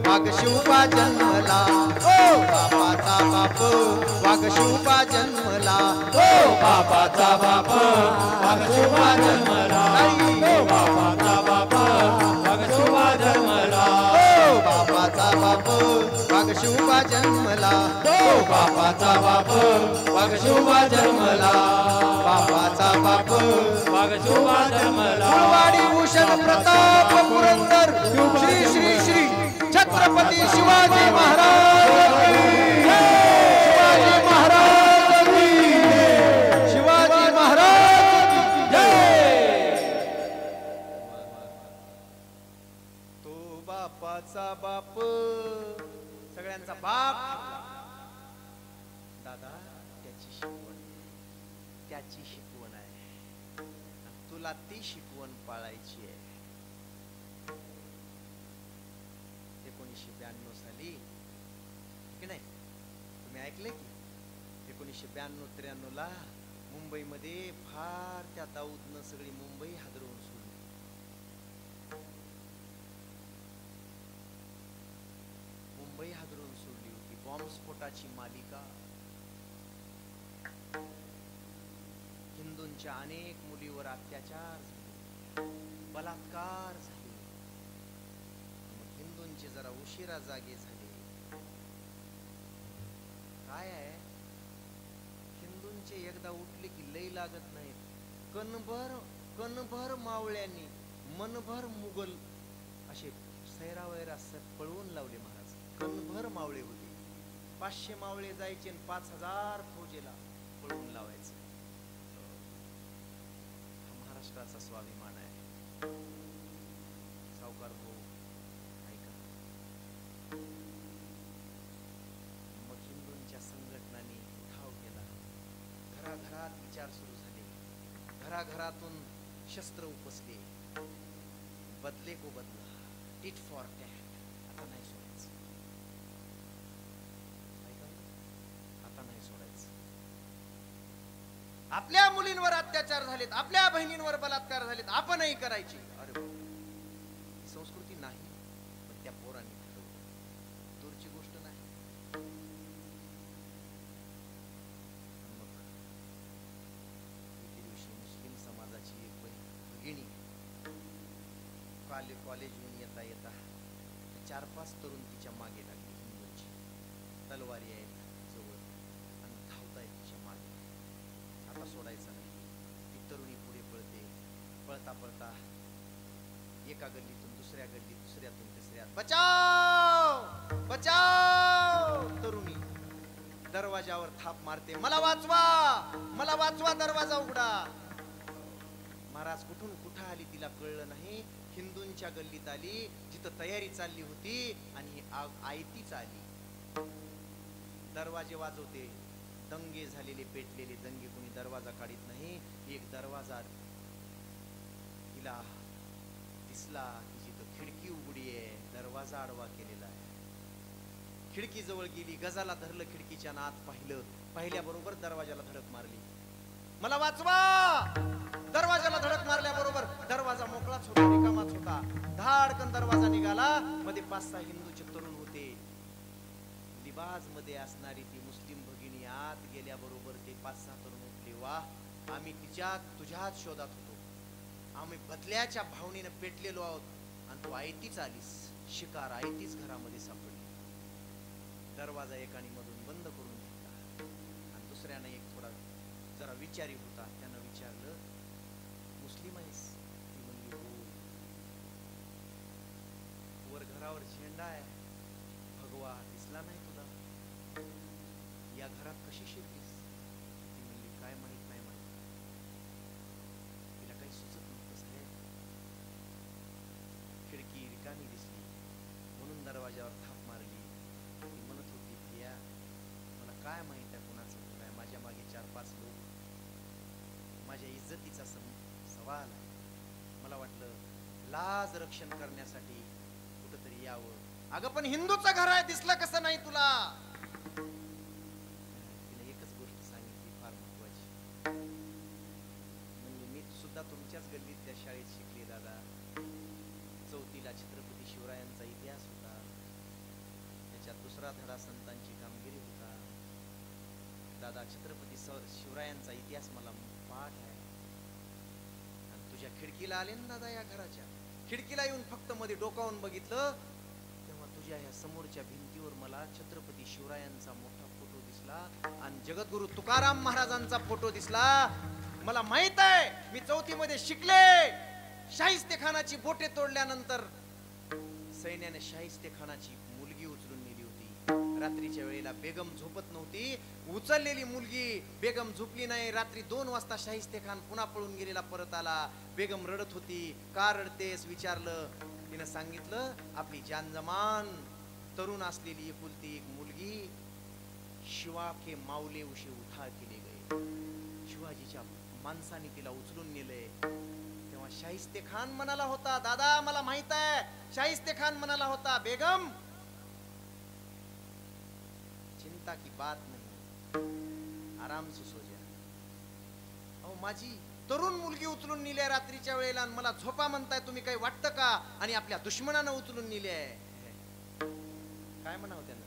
Speaker 1: वाघ शिवबा जन्मला, ओ बापाचा बाप वाघ शिवबा जन्मला,
Speaker 2: ओ बापाचा बाप वाघ शिवबा जन्मला, ओ बापाचा बाप वाघ शिवबा जन्मला,
Speaker 1: ओ बापाचा बाप वाघ शिवबा जन्मला,
Speaker 2: ओ बापाचा बाप वाघ शिवबा जन्मला,
Speaker 1: बापाचा बाप
Speaker 2: वाघ शिवबा जन्मला.
Speaker 1: फुलवाडी भूषण प्रताप पुरंदर श्री श्री श्री छत्रपती शिवाजी महाराज, शिवाजी महाराज, शिवाजी महाराज. बापाचा बाप सगळ्यांचा बाप दादा त्याची शिकवण आहे, तुला ती शिकवण पाळायची आहे. 1992 साली की नाही, तुम्ही ऐकले की 1992-93 ला मुंबईमध्ये फार त्या दाऊदनं सगळी मुंबई हादरवून सोडली. मुंबई हादरवून सोडली होती. बॉम्बस्फोटाची मालिका, हिंदूंच्या अनेक मुलीवर अत्याचार झाले, बलात्कार झाले. मग हिंदूंचे जरा उशिरा जागे झाले. काय आहे, हिंदूंचे एकदा उठले की लई लागत नाहीत. कणभर मावळ्यांनी मनभर मुघल असे सैरावैरा पळवून लावले महाराज. कणभर मावळे होते, 500 मावळे जायचे आणि 5000 फौजेला पळवून लावायचे. हा महाराष्ट्राचा स्वाभिमान आहे. सावकार भाऊ ऐका, मग हिंदूंच्या संघटनांनी उठाव केला. घराघरात विचार सुरू झाले, घराघरातून शस्त्र उपसले. बदले को बदला, टिट फॉर टॅट. आता नाही सोडायचं, आता नाही सोडायचं. आपल्या मुलींवर अत्याचार झालेत, आपल्या बहिणींवर बलात्कार झालेत, आपणही करायची. अरे संस्कृती नाही, पण त्या पोरांनी ठरवलं, दूरची गोष्ट नाही. मग एके दिवशी मुस्लिम समाजाची एक भगिनी कॉलेजहून येता येता 4-5 तरुण तिच्या मागे लागली. हिंदूंची तलवारी आहेत जवळ आणि धावतायत तिच्या मागे. आता सोडायचं नाही. ती तरुणी पुढे पळते. पळता पळता एका गल्लीतून दुसऱ्या गल्लीत, दुसऱ्यातून तिसऱ्यात, बचाव बचाव. तरुणी दरवाजावर थाप मारते, मला वाचवा, मला वाचवा, दरवाजा उघडा. महाराज कुठून कुठं आली तिला कळलं नाही. हिंदूंच्या गल्लीत आली, जिथं तयारी चालली होती, आणि आयतीच आली. दरवाजे वाजवते. दंगे झालेले, पेटलेले दंगे, कोणी दरवाजा काढीत नाही. एक दरवाजा तिला दिसला की जिथं खिडकी उघडी आहे, दरवाजा आडवा केलेला आहे. खिडकी जवळ गेली, गजाला धरलं, खिडकीच्या आत पाहिलं. पाहिल्याबरोबर दरवाजाला धडक मारली, मला वाचवा. दरवाजाला धडक मारल्याबरोबर दरवाजा मोकळाच होता, रिकामाच होता. धाडकन दरवाजा निघाला. मध्ये 5-6 हिंदूचे तरुण होते. लिबाज मध्ये असणारी ती मुस्लिम भगिनी आत गेल्याबरोबर ते 5-6 तरुण उठले, वा, आम्ही तुझ्याच शोधात होतो, आम्ही बदल्याच्या भावनेनं पेटलेलो आहोत, आणि तू आयतीच आलीस. शिकार आयतीच घरामध्ये सापडली. दरवाजा एकाने मधून बंद करून घेतला, आणि दुसऱ्याने एक थोडा जरा विचारी होता, त्यानं विचारलं, मुस्लिम आहेस? ती म्हणली, हो. वर घरावर झेंडा आहे, भगवा दिसला नाही तुला? या घरात कशी शिरलीस? ती म्हणली, काय माहित नाही मला. तिला काही सुचत नव्हतं साहेब. खिडकी रिकामी दिसली म्हणून दरवाजावर थाप मारली. ती म्हणत होती, भैया मला काय माहित आहे कुणाचं काय, माझ्या मागे 4-5 लोक, माझ्या इज्जतीचा सवाल आहे. मला वाटलं लाज रक्षण करण्यासाठी कुठंतरी यावं. अगं पण हिंदूचं घर आहे, दिसलं कसं नाही तुला? तिला एकच गोष्ट सांगितली, फार महत्वाची. म्हणजे मी सुद्धा तुमच्याच गल्लीत त्या शाळेत शिकले दादा. 4थीला छत्रपती शिवरायांचा इतिहास होता, त्याच्यात 2रा धडा संतांची कामगिरी होता. दादा छत्रपती शिवरायांचा इतिहास मला पाठ आहे. आणि तुझ्या खिडकीला आले ना दादा, या घराच्या खिडकीला येऊन फक्त मध्ये डोकावून बघितलं, तेव्हा तुझ्या ह्या समोरच्या भिंतीवर मला छत्रपती शिवरायांचा मोठा फोटो दिसला, आणि जगद्गुरु तुकाराम महाराजांचा फोटो दिसला. मला माहित आहे, मी 4थी मध्ये शिकले. शाहिस्तेखानाची बोटे तोडल्यानंतर सैन्याने शाहिस्तेखानाची मुलगी उचलून नेली होती. रात्रीच्या वेळेला बेगम झोपत नव्हती, उचललेली मुलगी बेगम झोपली नाही. रात्री 2 वाजता शाहिस्तेखान पुन्हा पळून गेलेला परत आला. बेगम रडत होती. का रडतेस विचारलं. तिनं सांगितलं आपली जानजमान तरुण असलेली एकुलती एक मुलगी शिवा के माऊले उशे उठा केले गए. शिवाजीच्या माणसाने तिला उचलून नेलंय. तेव्हा शाहिस्ते खान म्हणाला होता, दादा मला माहित आहे, शाहिस्ते खान म्हणाला होता, बेगम चिंता की बात नहीं, आराम से सो जा. अहो माझी तरुण मुलगी उचलून नेली रात्रीच्या वेळेला आणि मला झोपा म्हणताय तुम्ही, काही वाटतं का? आणि आपल्या दुश्मनानं उचलून नेली आहे. काय म्हणावं त्यानं?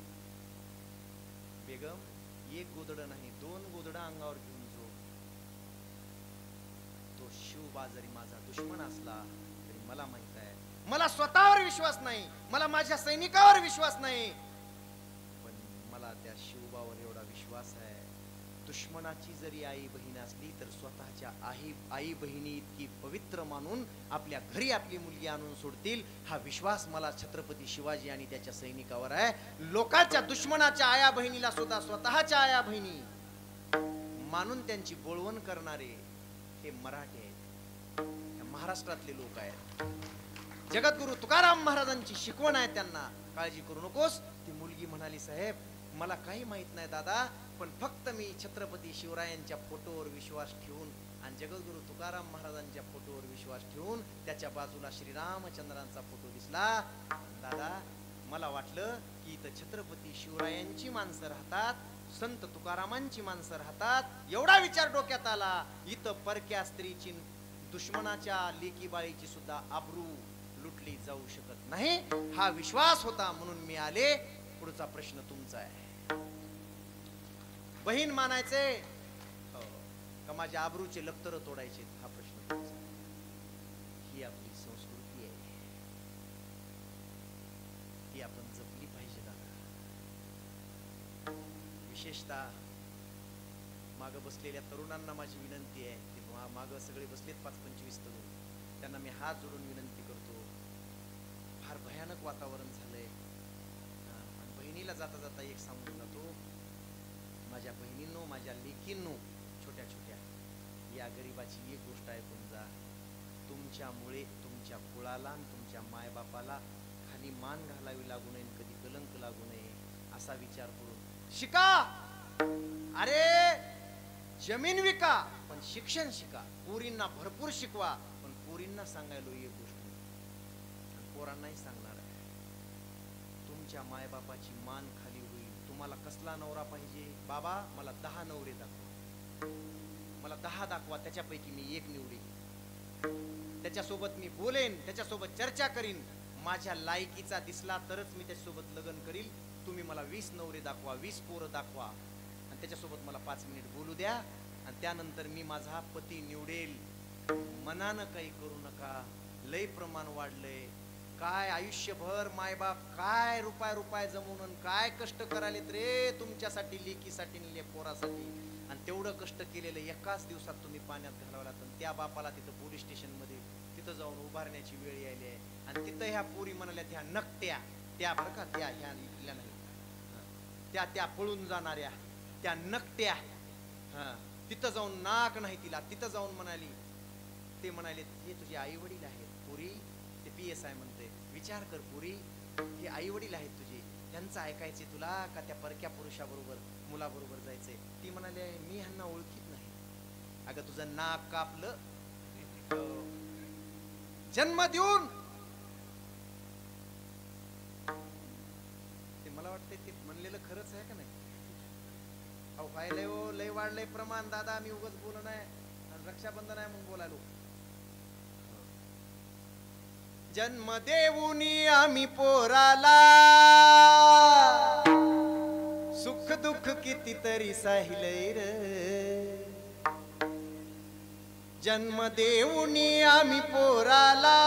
Speaker 1: बेगम एक गोदड नाही, 2 गोदडं अंगावर घेऊन झोप. तो शिवबा जरी माझा दुश्मन असला तरी मला माहित आहे, मला स्वतःवर विश्वास नाही, मला माझ्या सैनिकावर विश्वास नाही, पण मला त्या शिवबावर एवढा विश्वास आहे, दुश्मनाची जरी आई बहीण असली तर स्वतःच्या आई बहिणी इतकी पवित्र मानून आपल्या घरी आपली मुलगी आणून सोडतील, हा विश्वास मला छत्रपती शिवाजी आणि त्याच्या सैनिकावर आहे. लोकांच्या दुश्मनाच्या आया बहिणीला सुद्धा स्वतःच्या आया बहिणी मानून त्यांची बोळवण करणारे हे मराठी आहेत, महाराष्ट्रातले लोक आहेत. जगद्गुरु तुकाराम महाराजांची शिकवण आहे त्यांना. काळजी करू नकोस. ती मुलगी म्हणाली, साहेब मला काही माहित नाही दादा, पण फक्त मी छत्रपती शिवरायांच्या फोटोवर विश्वास ठेवून आणि जगद्गुरु तुकाराम महाराजांच्या फोटोवर विश्वास ठेवून त्याच्या बाजूला श्रीरामचंद्रांचा फोटो दिसला. दादा मला वाटलं की इथं छत्रपती शिवरायांची माणसं राहतात, संत तुकारामांची माणसं राहतात, एवढा विचार डोक्यात आला. इथं परक्या स्त्रीची, दुश्मनाच्या लेकी बाळीची सुद्धा आबरू लुटली जाऊ शकत नाही, हा विश्वास होता म्हणून मी आले. पुढचा प्रश्न तुमचा आहे. बहीण मानायचे का माझ्या आबरूचे लक्तर तोडायचे, हा प्रश्न तुमचा. ही आपली संस्कृती आहे, ती आपण जपली पाहिजे दादा. विशेषतः माग बसलेल्या तरुणांना माझी विनंती आहे, की माग सगळे बसलेत 5-25 तरुण, त्यांना मी हात जोडून विनंती करतो. फार भयानक वातावरण झालंय. बहिणीला जाता जाता एक सांगून जातो, माझ्या बहिणींनो, माझ्या लेकींनो, छोट्या छोट्या, या गरीबाची एक गोष्ट ऐकून जा. तुमच्यामुळे तुमच्या कुळाला आणि तुमच्या मायबापाला खाली मान घालावी लागू नये, कधी कलंक लागू नये, असा विचार करून शिका. अरे जमीन विका पण शिक्षण शिका. पोरींना भरपूर शिकवा, पण पोरींना सांगायलो एक गोष्ट, पोरांनाही सांगणार आहे, तुमच्या मायबापाची मान खाली होईल. तुम्हाला कसला नवरा पाहिजे? बाबा मला 10 नवरे दाखवा, मला 10 दाखवा, त्याच्यापैकी मी एक निवडेन, त्याच्यासोबत मी बोलेन, त्याच्यासोबत चर्चा करीन, माझ्या लायकीचा दिसला तरच मी त्याच्यासोबत लग्न करील. तुम्ही मला 20 नवरे दाखवा, 20 पोरं दाखवा आणि त्याच्यासोबत मला 5 मिनिट बोलू द्या आणि त्यानंतर मी माझा पती निवडेल. मनानं काही करू नका. लय प्रमाण वाढलंय. काय आयुष्यभर मायबाप काय रुपये जमवून काय कष्ट करायलेत रे तुमच्यासाठी, लेकीसाठी, पोरासाठी, आणि तेवढं कष्ट केलेलं एकाच दिवसात तुम्ही पाण्यात घालवला. तर त्या बापाला तिथं पोलीस स्टेशन मध्ये तिथं जाऊन उभारण्याची वेळ यायली आहे. आणि तिथं ह्या पोरी म्हणाल्या, त्या नकट्या, त्या बरं का, त्या ह्या इथल्या नाही, त्या पळून जाणाऱ्या, त्या नकट्या, तिथं जाऊन नाक नाही तिला, तिथं जाऊन म्हणाली, ते म्हणाले हे तुझे आई वडील आहेत पुरी. ते PSI म्हणते, विचार कर पुरी, हे आई वडील आहेत तुझे, त्यांचं ऐकायचे तुला का त्या परक्या पुरुषाबरोबर मुलाबरोबर जायचंय? ती म्हणाले मी ह्यांना ओळखीत नाही. अगं तुझं नाक कापलं जन्म देऊन, ते मला वाटतंय ते म्हणलेलं खरंच आहे का नाही? अहो व्हायलंय हो, लय वाढलंय प्रमाण दादा. मी उगाच बोलणं आहे, रक्षाबंधन आहे म्हणून बोलायलो. जन्म देऊनी आम्ही पोराला, सुख दुःख कितीतरी साहिलय रे. जन्म देऊनी आम्ही पोराला,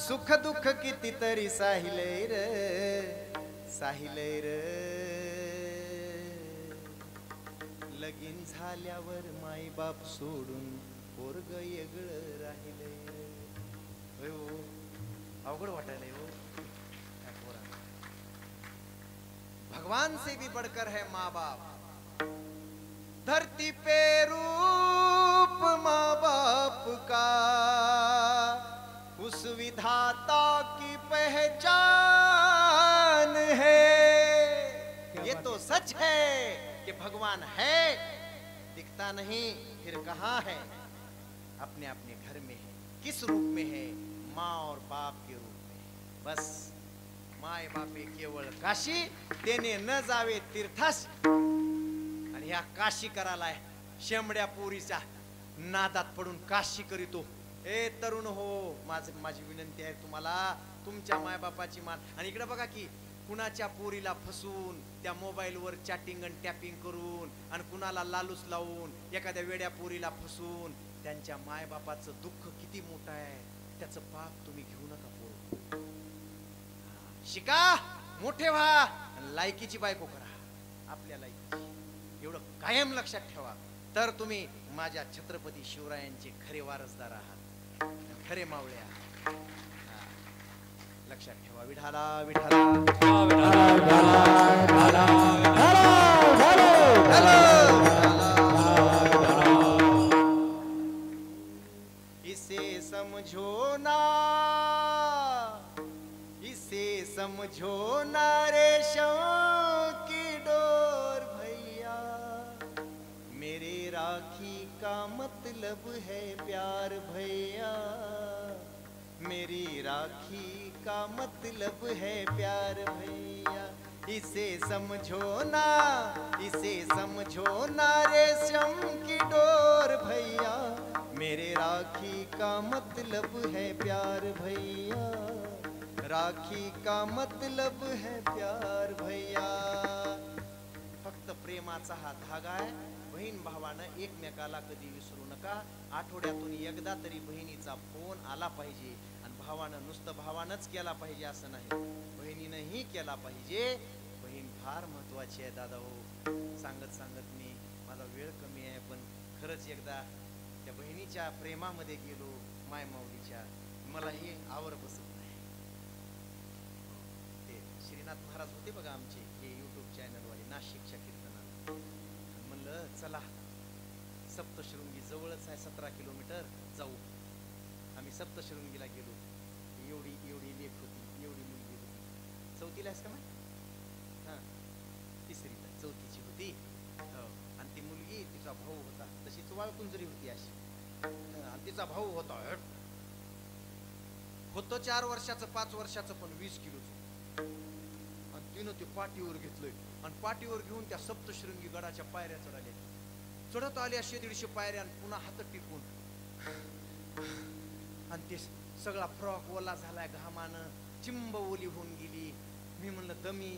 Speaker 1: सुख दुःख कितीतरी साहिलय रे, साहिलय रे. लगीन झाल्यावर माई बाप सोडून पोरग वेगळं राहिलंय. अवघड वाटायलंय हो. भगवान से भी बढ़कर है माँ बाप. धरती पे रूप माँ बाप का, उस विधाता सच है कि भगवान है, दिखता नहीं फिर कहाँ है, अपने अपने घर में है, किस रूप में है, माँ और बाप के रूप में। बस माय बापे केवळ काशी, तेने न जावे तीर्थास। आणि ह्या काशी करायला शेंबड्या पोरीच्या नादात पडून काशी करीतो। ए तरुण हो, माझी विनंती आहे तुम्हाला, तुमच्या मायबापाची मान। आणि इकडे बघा की कुणाच्या पोरीला फसून त्या मोबाईलवर चॅटिंग आणि टॅपिंग करून आणि कुणाला लालूच लावून एखाद्या वेड्या पोरीला फसून त्यांच्या मायबापाचं दुःख किती मोठं आहे, त्याचं पाप तुम्ही घेऊ नका पोरं। शिका, मोठे व्हा, लायकीची बायको करा, आपल्या लायकीची। एवढं कायम लक्षात ठेवा, तर तुम्ही माझ्या छत्रपती शिवरायांचे खरे वारसदार आहात, खरे मावळे आहात। लक्षात ठेवा। विठाला विठाला इसे समझो ना, इसे समझो ना रेशम की डोर भैया, मेरे राखी का मतलब है प्यार भैया, मेरी राखी का मतलब है प्यार भैया। इसे समझो ना, इसे समझो ना रेशम की डोर भैया, मेरे राखी का मतलब है प्यार भैया, राखी का मतलब है प्यार भैया। फक्त प्रेमाचा हा धागा आहे। बहीण भावानं एकमेकाला कधी विसरू नका। आठवड्यातून एकदा तरी बहिणीचा फोन आला पाहिजे, आणि भावानं नुसतं भावानंच केला पाहिजे असं नाही, बहिणीनंही केला पाहिजे। बहीण फार महत्वाची आहे दादा हो। सांगत सांगत मी, माझा वेळ कमी आहे, पण खरंच एकदा त्या बहिणीच्या प्रेमामध्ये गेलो, माय माऊलीच्या, मला हे आवर बसत नाही। ते श्रीनाथ महाराज होते बघा आमचे, हे युट्यूब चॅनलवाले, नाशिकच्या कीर्तनाला, म्हणलं चला सप्तशृंगी जवळच आहे, 17 किलोमीटर जाऊ। आम्ही सप्तशृंगीला गेलो। एवढी एवढी लेख होती, एवढी मुलगी होती। चौथीला आहेस का मग? हा, तिसरीला, चौथीची होती हो। आणि ती मुलगी, तिचा भाऊ होता, तशीच वाळकुंजरी होती अशी, आणि तिचा भाऊ होता होतं 4 वर्षाचं, 5 वर्षाचं, पण 20 किलोचं। आणि तिनं ते पाठीवर घेतलंय, आणि पाठीवर घेऊन त्या सप्तशृंगी गडाच्या पायऱ्या चढाल्या। चढत आल्या 100-150 पायऱ्या, पुन्हा हात टिपून, आणि ते सगळा फ्रॉक ओला झालाय घामानं, चिंब ओली होऊन गेली। मी म्हणलं दमी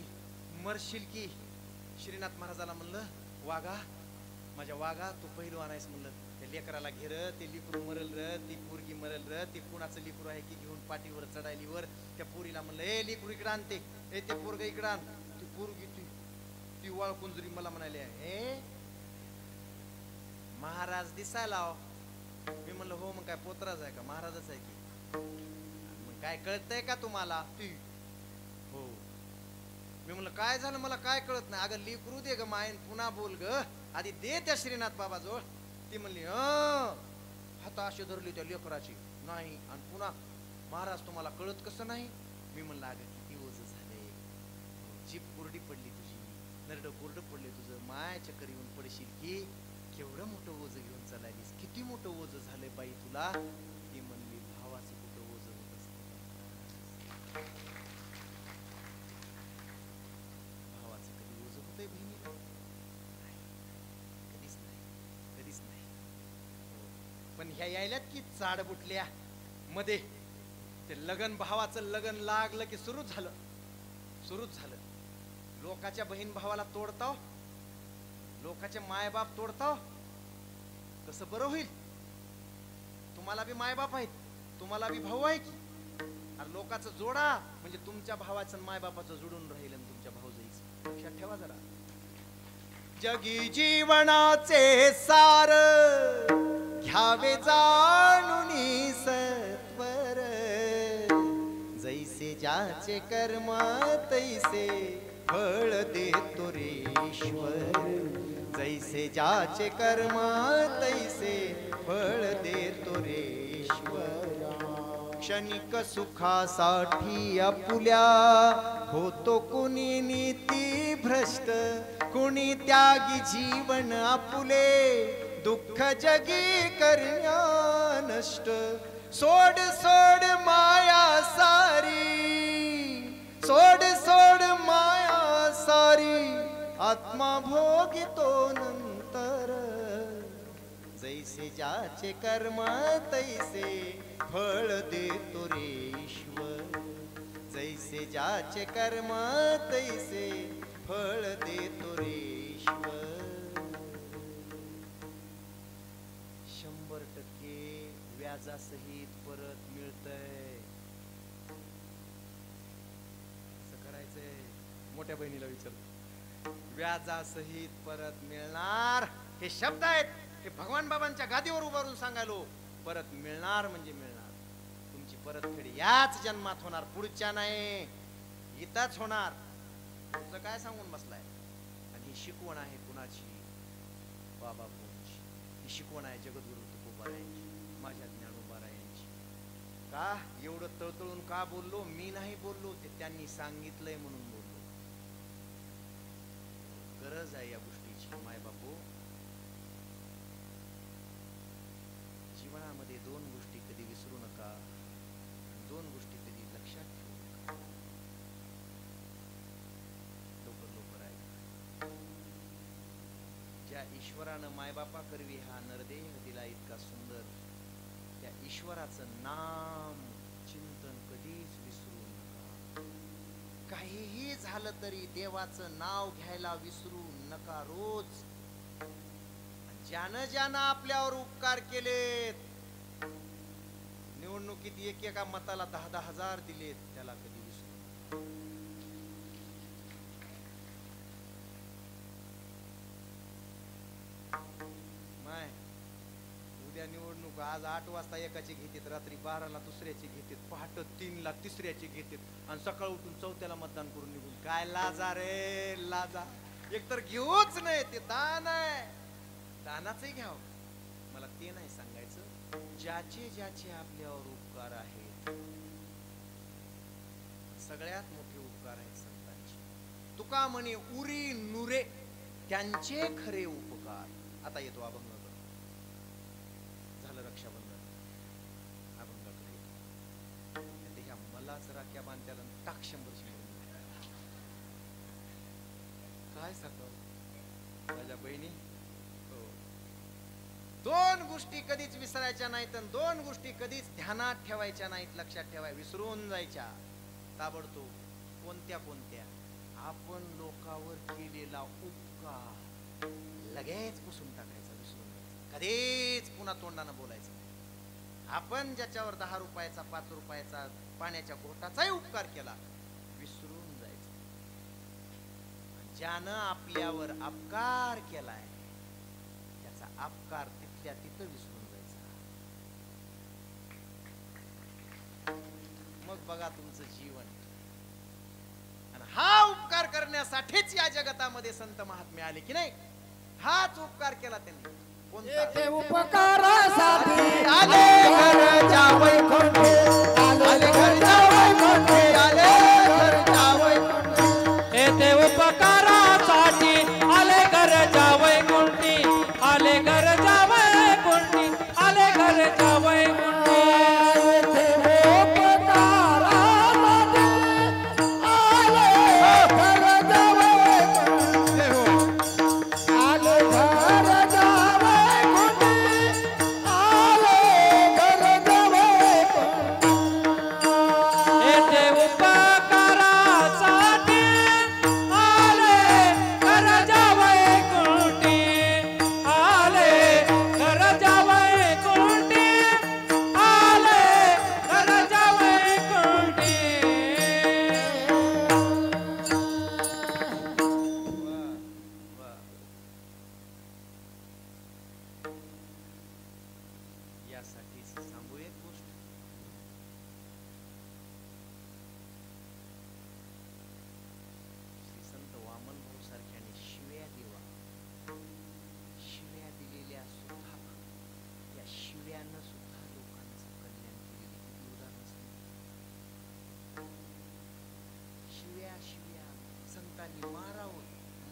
Speaker 1: मरशील की? श्रीनाथ महाराजाला म्हणलं, वागा माझ्या वागा, तू पहिलवान आहेस म्हणलं, त्या लेकराला घेर, ते लिकरू मरल र, ती पोरगी मरल र, ती कुणाचं लिकरू आहे की घेऊन पाठीवर चढायलीवर। त्या पोरीला म्हणलं, ए लिकरू इकडं आणते, ए ते पोरग इकडं आण। ती पोरगी ती वाळकुंजरी मला म्हणाली, ए महाराज दिसायला हो। मी म्हणलं हो, मग काय पोतराज आहे का? महाराजच आहे की। मग काय कळतंय का तुम्हाला? ती हो। मी म्हणलं काय झालं, मला काय कळत नाही। अगं लिकरू दे ग मायन, पुन्हा बोल ग, आधी दे त्या श्रीनाथ बाबा जवळ। ती म्हणली हात अशी धरली त्या लेकराची नाही, आणि पुन्हा महाराज तुम्हाला कळत कसं नाही? मी म्हणलं अगं किती ओझ झाले, जीप कोरडी पडली तुझी, नरड कोरड पडले तुझं, माय चक्कर येऊन पडशील की। केवढं मोठं ओझ घेऊन चालायलीस, किती मोठं ओझ झालंय बाई तुला? ती म्हणली भावाचं कुठं ओझ होत असतं, भावाचं कधी ओझ होतंय बहिणीला? कधीच नाही, कधीच नाही। पण ह्या यायल्यात की चाड बुटल्या मध्ये, ते लगन, भावाचं लगन लागलं की सुरूच झालं। लोकाच्या बहीण भावाला तोडताव, लोकाचे मायबाप तोडताव, कसं बरं होईल? तुम्हाला बी मायबाप आहेत, तुम्हाला बी भाऊ आहे की, आणि लोकाचं जोडा म्हणजे तुमच्या भावाचं मायबापाचं जोडून राहील, आणि तुमच्या भाऊजाईचं। लक्षात ठेवा जरा। जगी जीवनाचे सार घ्यावे जाणून सत्वर, जैसे ज्याचे कर्म तैसे फळ देतो रे ईश्वर, जैसे ज्याचे कर्म तैसे फळ देतो रे ईश्वर। क्षणिक सुखासाठी आपुल्या होतो कुणी नीती भ्रष्ट, कुणी त्यागी जीवन आपुले दुःख जगी करण्या नष्ट सोड सोड माया सारी सोड सोड माया सारी आत्मा भोगितो नंतर जैसे ज्याचे कर्म तैसे फळ देतो रे ईश्वर जैसे ज्याचे कर्म तैसे फळ देतो रे ईश्वर 100% व्याजासहित परत मिळतंय असं करायचंय मोठ्या बहिणीला विचार व्याजासहित परत मिळणार हे शब्द आहेत हे भगवान बाबांच्या गादीवर उभारून सांगायलो परत मिळणार म्हणजे मिळणार तुमची परतफेड याच जन्मात होणार पुढच्या नाही इथंच होणार तुझं काय सांगून बसलाय आणि ही शिकवण आहे कुणाची बाबा कोणची ही शिकवण आहे जगद्गुरु तुकोबारायांची माझ्या ज्ञानोबारायांची का एवढं तळतळून का बोललो मी नाही बोललो ते त्यांनी सांगितलंय म्हणून बोललो गरज आहे या गोष्टीची माय बापू जीवनामध्ये दोन गोष्टी कधी विसरू नका दोन गोष्टी कधी लक्षात ठेवू नका लवकर आहे ज्या ईश्वरानं मायबापा करवी हा नरदेह दिला इतका सुंदर त्या ईश्वराचं नाम चिंतन कधीच विसरू नका काहीही झालं तरी देवाचं नाव घ्यायला विसरू नका रोज ज्यानं ज्यानं आपल्यावर उपकार केलेत निवडणुकीत एका मताला 10-10 हजार दिलेत त्याला कधी विसरू माय उद्या निवडणूक आज 8 वाजता एकाची घेतात रात्री 12ला दुसऱ्याची घेतात पहाटे 3ला तिसऱ्याची घेतात आणि सकाळ उठून 4थ्याला मतदान करून निघून काय लाजा रे लाजा एकतर घेऊच नाही ते दान आहे दानाचंही घ्यावं मला ते नाही सांगायचं ज्याचे ज्याचे आपल्यावर उपकार आहेत सगळ्यात मोठे उपकार आहेत संतांचे तुका म्हणे उरी नुरे त्यांचे खरे उपकार आता येतो अभंग झालं रक्षाबंधन अभंगाकडे ह्या मलाच राख्या बांधत्याला टाक 100 काय सांगतो माझ्या बहिणी दोन गोष्टी कधीच विसरायच्या नाहीत आणि दोन गोष्टी कधीच ध्यानात ठेवायच्या नाहीत लक्षात ठेवाय विसरून जायच्या ताबडतोब कोणत्या कोणत्या आपण लोकांवर केलेला उपकार लगेच पुसून टाकायचा विसरून जायचा कधीच पुन्हा तोंडानं बोलायचं नाही आपण ज्याच्यावर 10 रुपयाचा 5 रुपयाचा पाण्याच्या घोटाचाही उपकार केला विसरून जायचं ज्यानं आपल्यावर अपकार केलाय त्याचा अपकार तिथल्या तिथं विसरून जायचा मग बघा तुमचं जीवन आणि हा उपकार करण्यासाठीच या जगतामध्ये संत महात्मे आले की नाही हाच उपकार केला त्यांनी कोणता
Speaker 2: उपकारासाठी
Speaker 1: आले घर जावई कोठे आले घर जावई कोठे आले घर जावई कोठे
Speaker 2: येथे उपकारासाठी आले घर जावई कोणती आले घर जावई कोणती आले घर जावई कोणती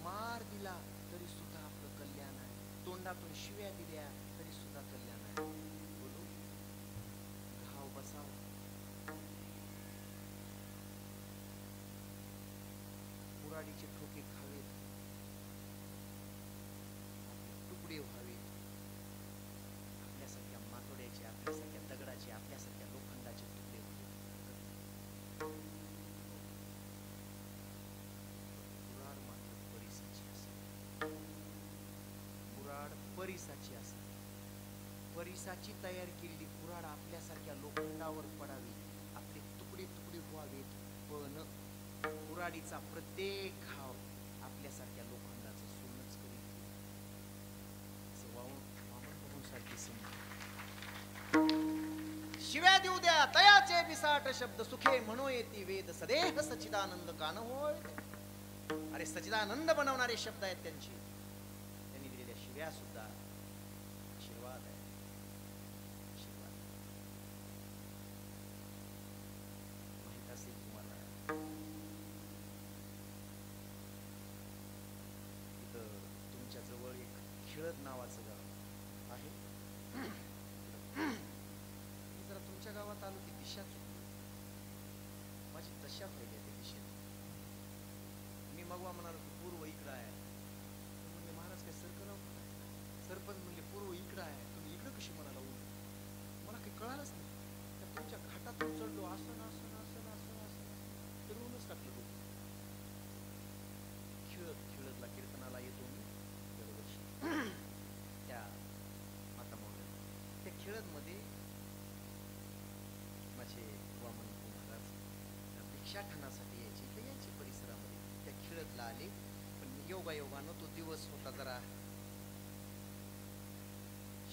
Speaker 1: मार दिला तरी सुद्धा आपलं कल्याण आहे, तोंडातून शिव्या दिल्या तरी सुद्धा कल्याण आहे. बोलू घाव बसावा, कुऱ्हाडीचे ठोके खावेत, तुकडे व्हावेत, आपल्यासारख्या मातोड्याचे, आपल्यासारख्या दगडाचे, आपल्यासारख्या लोखंडाचे तुकडे व्हावेत. कुऱ्हाड मात्र परिसाची असावी, कुऱ्हाड परिसाची असावी. परिसाची तयार केलेली कुऱ्हाड आपल्यासारख्या लोखंडावर पडावी, आपले तुकडे तुकडे व्हावेत. पण कुऱ्हाडीचा प्रत्येक घाव आपल्यासारख्या लोखंडाचं सोनच करीत. वामन बहूंसारखी समज. शिव्या देऊ द्या तयाचे बिसाट शब्द, सुखे म्हणो येती वेद, सदेह सचिदानंद कान होय. अरे सचिदानंद बनवणारे शब्द आहेत त्यांची, त्यांनी दिलेल्या शिव्या सुद्धा आशीर्वाद आहे. आशीर्वाद माहित असेल तुम्हाला, इथं तुमच्या जवळ एक खिळद नावाचं गाव आहे. मी जरा तुमच्या गावात आलो, ती दिशा चुकली, माझी दशा पाहिली त्या दिशेत. मी मगवा म्हणालो की पूर्व इकडं आहे, म्हणले महाराज काय सरकराव सरपंच म्हणले पूर्व इकडं आहे, तुम्ही इकडं कशी म्हणाला उलट, मला काही कळालंच नाही. तर तुमच्या घाटातून चढलो, असं ना असं ना असं ना असं ना असं ना फिरवूनच टाकलं डोकं. खिळद, खिळदला कीर्तनाला येतो मी दरवर्षी त्या माता मावल्या. त्या खिळदमध्ये माझे वामन महाराज भिक्षाटनासाठी यायचे, इथे यायचे परिसरामध्ये. त्या खिळदला आले, पण योगायोगानं तो दिवस होता जरा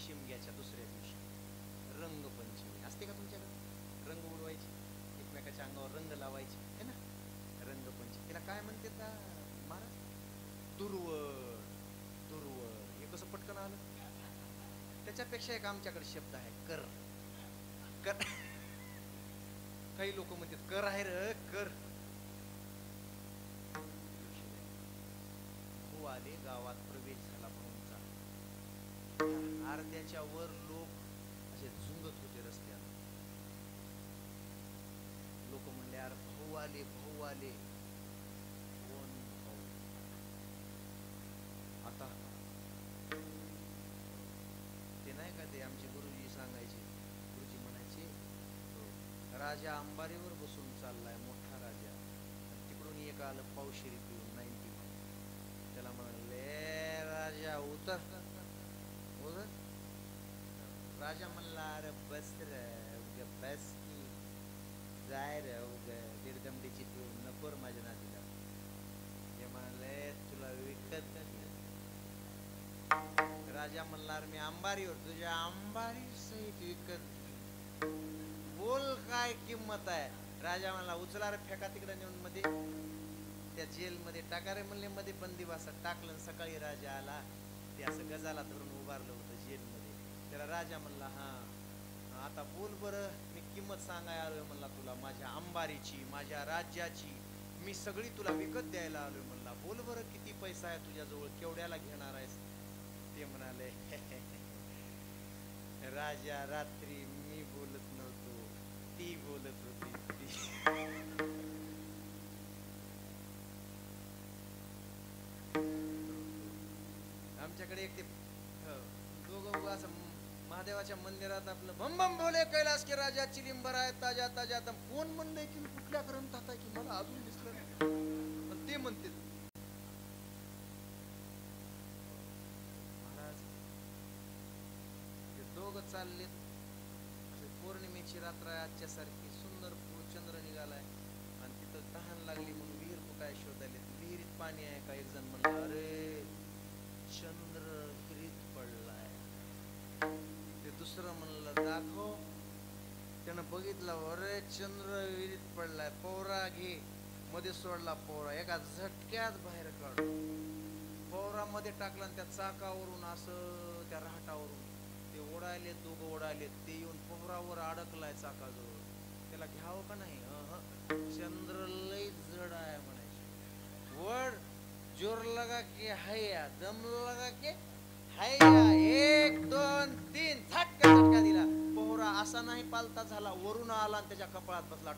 Speaker 1: शिमग्याच्या दुसऱ्या दिवशी, रंगपंचमी असते का तुमच्याकडे? रंग उडवायचे, एकमेकाच्या अंगावर रंग लावायचे है ना, रंगपंचमी. तिला काय म्हणते महाराज? दुर्वळ. दुर्वळ हे कसं पटकन आलं? त्याच्यापेक्षा एक आमच्याकडे शब्द आहे कर. कर काही लोक म्हणतात कर आहे र कर. भाऊ आले, गावात प्रवेश झाला भाऊंचा. अर्ध्याच्या वर लोक असे झुंगत होते रस्त्यावर. लोक म्हणले यार भाऊ आले, भाऊ आले. कोण भाऊ? आता ते नाही का ते आमचे गुरुजी सांगायचे, गुरुजी म्हणायचे राजा अंबारीवर बसून चाललाय, मोठा राजा. तिकडून एक आलं पावशेरी पिऊन 90. त्याला म्हणाले राजा उतर उतर. राजा म्हणला अरे बस रे उग बस की जाय रे उग दीडदमडीची पिऊन नको माझ्या नातीला. ते म्हणाले तुला विकत नाही. राजा म्हणला मी अंबारीवर, तुझ्या अंबारी सहित विकत. बोल काय किंमत आहे? राजा म्हणला उचला रे फेका तिकडे नेऊन मध्ये त्या जेल मध्ये टाका रे. म्हणले मध्ये बंदीवासात टाकलं. सकाळी राजा आला, ते असं गजाला धरून उभारलं होतं जेल मध्ये. त्याला राजा म्हणला हा आता बोल बरं, मी किंमत सांगाय आलोय म्हणला तुला, माझ्या अंबारीची, माझ्या राज्याची. मी सगळी तुला विकत द्यायला आलोय म्हणला. बोल बरं किती पैसा आहे तुझ्याजवळ, केवढ्याला घेणार आहेस? ते म्हणाले राजा रात्री मी बोलत नव्हतो, ती बोलत होती. आमच्याकडे एक ते दोघं असं महादेवाच्या मंदिरात आपलं बम बम भोले कैलास के राजा चिलिंबर आहे ताजा ताजा. कोण म्हणलंय की कुठल्या ग्रंथात आहे की मला अजून दिसलं नाही, पण ते म्हणते महाराज. ते दोघं चाललेत, पौर्णिमेची रात्र आहे आजच्या सारखी, सुंदर चंद्र निघालाय आणि तिथं तहान लागली म्हणून विहीर कुठाय शोधायले. विहिरीत पाणी आहे का? एक जण म्हणला अरे चंद्र विहिरीत पडलाय. ते दुसरं म्हणलं दाखव. त्यानं बघितलं, अरे चंद्र विहिरीत पडलाय, पौरा घे. मध्ये सोडला पौरा, एका झटक्यात बाहेर काढू. पौरामध्ये टाकला आणि त्या चाकावरून असं त्या राहटावरून ते ओढायले, दोघं ओढायले. ते येऊन पौरावर अडकलाय चाकाजवळ. त्याला घ्यावं का नाही? चंद्र लय जड आहे म्हणायचे. वड जोर लगा के हैया, दम लगा के हैया, 1 2 3 झटका झटका दिला. पोहरा असा नाही पालता झाला, वरून आला आणि त्याच्या कपाळात बसला.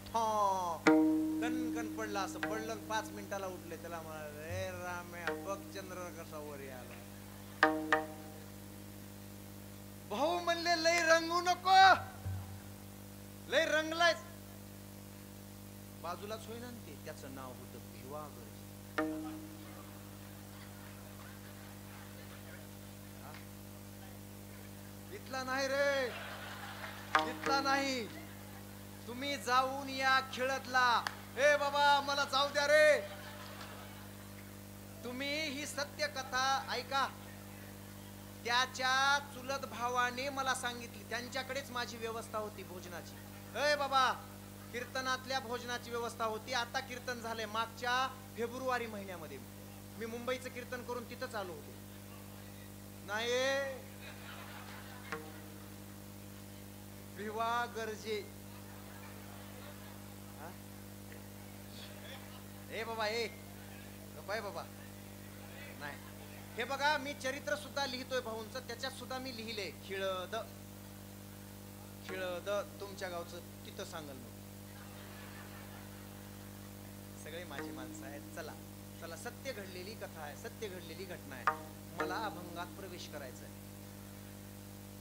Speaker 1: कणकण पडला. असं पडलं 5 मिनिटाला उठले. त्याला म्हणाले, रे राम्या बघ चंद्र कसा वर आला. भाऊ म्हणले, लय रंगू नको, लय रंगलाय. बाजूलाच होईना ते. त्याचं नाव होतं भिवा गरजे. इथला नाही रे, इथला नाही. तुम्ही जाऊन या खेळतला. ए बाबा मला जाऊ द्या रे. तुम्ही ही सत्य कथा ऐका. त्याच्या चुलत भावाने मला सांगितली. त्यांच्याकडेच माझी व्यवस्था होती भोजनाची. ए बाबा, कीर्तनातल्या भोजनाची व्यवस्था होती. आता कीर्तन झालंय मागच्या फेब्रुवारी महिन्यामध्ये. मी मुंबईचं कीर्तन करून तिथंच आलो होतो. नाही भिवा गरजे. ए बाबा, ए गप्पा बाबा. नाही हे बघा, मी चरित्र सुद्धा लिहितोय भाऊंचं. त्याच्यात सुद्धा मी लिहिले खिळद. खिळद तुमच्या गावचं तिथं सांगल मग. सगळे माझी माणसं आहेत. चला चला, सत्य घडलेली कथा आहे, सत्य घडलेली घटना आहे. मला अभंगात प्रवेश करायचा आहे.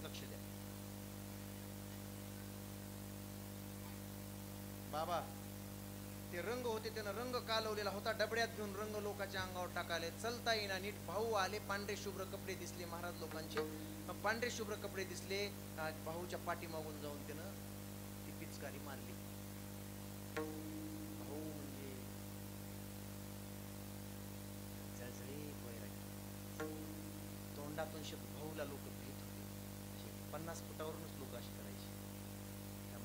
Speaker 1: लक्ष द्या बाबा. ते रंग होते, त्यानं रंग कालवलेला होता. डबड्यात घेऊन रंग लोकांच्या अंगावर टाकाले. चलता येईना नीट. भाऊ आले, पांढरे शुभ्र कपडे दिसले महाराज लोकांचे. पांढरे शुभ्र कपडे दिसले. भाऊच्या पाठीमागून जाऊन त्यानं ती पिचकारी मारली. भाऊ म्हणजे जळजळीत वैरागी. तोंडातून शब्द. भाऊला लोक भीत होते. 50 फुटावरूनच लोक अशी करायची.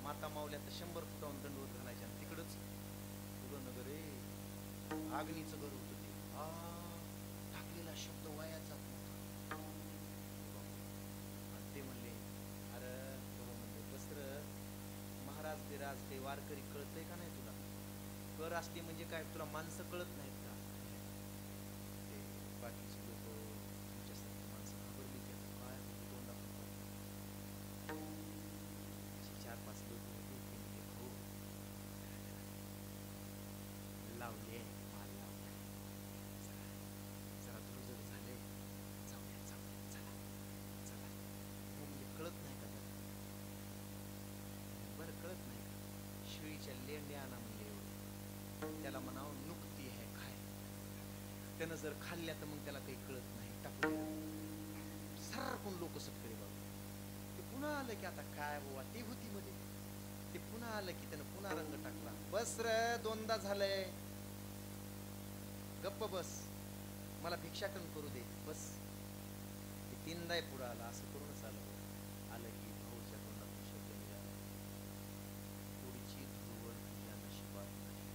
Speaker 1: माता मावल्या तर 100 फुटावरून दंडवत घालायच्या. तिकडच नगर आग्नीचं घर होत ते. टाकलेला शब्द वाया जात नव्हता. ते म्हणले, अरे म्हणले बसर महाराज बिराज ते वारकरी कळतंय का नाही तुला? कर असते म्हणजे काय, तुला माणसं कळत नाहीत का? ते बाकीचे लोक तुमच्यासारखी माणसं घाबरली की आता काय तोंडा 4-5 लोक होते. ते म्हणजे भाऊ लावले, माल लावला, जरा धुळजड झाले, जाऊया जाऊया चला चला. म्हणजे कळत नाही का त्याला? बरं कळत नाही का? शिळीच्या लेंड्या आणा म्हणजे एवढं. त्याला म्हणावं नुकती आहे खाय. त्यानं जर खाल्ल्या तर मग त्याला काही कळत नाही. टाकू सारखून लोक सत्करे बाबा. ते पुन्हा आलं की आता काय बाबा ती होती मध्ये. ते पुन्हा आलं की त्यानं पुन्हा रंग टाकला. बस रे, 2दा झालंय. गप्प बस, मला भिक्षाटन करू दे बस. ते 3दा पुढे आला. असं करूनच आलं की भाऊच्या तोंडातून शब्द निघाला, पुढची धुळवड तुझ्या नशिबात नाही.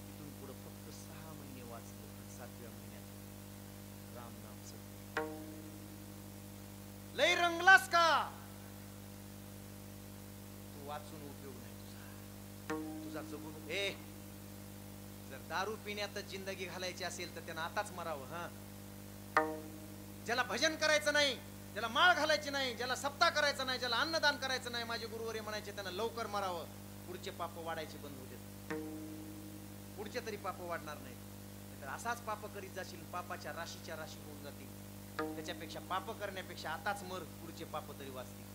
Speaker 1: तिथून पुढे फक्त 6 महिने वाचले. 7व्या महिन्यात राम नाम सत्य. लय रंगलास का? तू वाचून उपयोग नाही तुझा जगून. जर दारू पिण्यातच जिंदगी घालायची असेल तर त्यानं आताच मरावं. ज्याला भजन करायचं नाही, ज्याला माळ घालायची नाही, ज्याला सप्ताह करायचा नाही, ज्याला अन्नदान करायचं नाही, माझे गुरुवारी म्हणायचे, त्यानं लवकर मरावं. पुढचे पाप वाढायचे बंद होते. पुढचे तरी पाप वाढणार नाहीत. तर असाच पाप करीत जाशील, पापाच्या राशीच्या राशी होऊन जातील. त्याच्यापेक्षा पाप करण्यापेक्षा आताच मर, पुढचे पाप तरी वाचतील.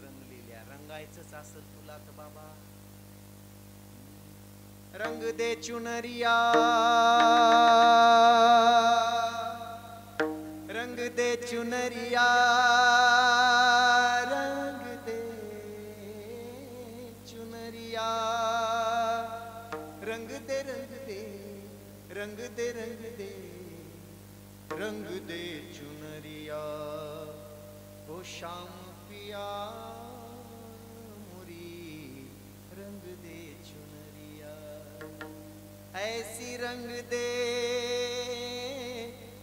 Speaker 1: रंगलेल्या रंगायचंच असेल तुला तर बाबा रंग दे चुनरिया, रंग दे चुनरिया, रंग दे चुनरिया, रंग दे रंग दे रंग दे रंग दे रंग दे चुनरिया. ओ श्याम पिया मुरी रंग दे चुनरिया. ऐसी रंग दे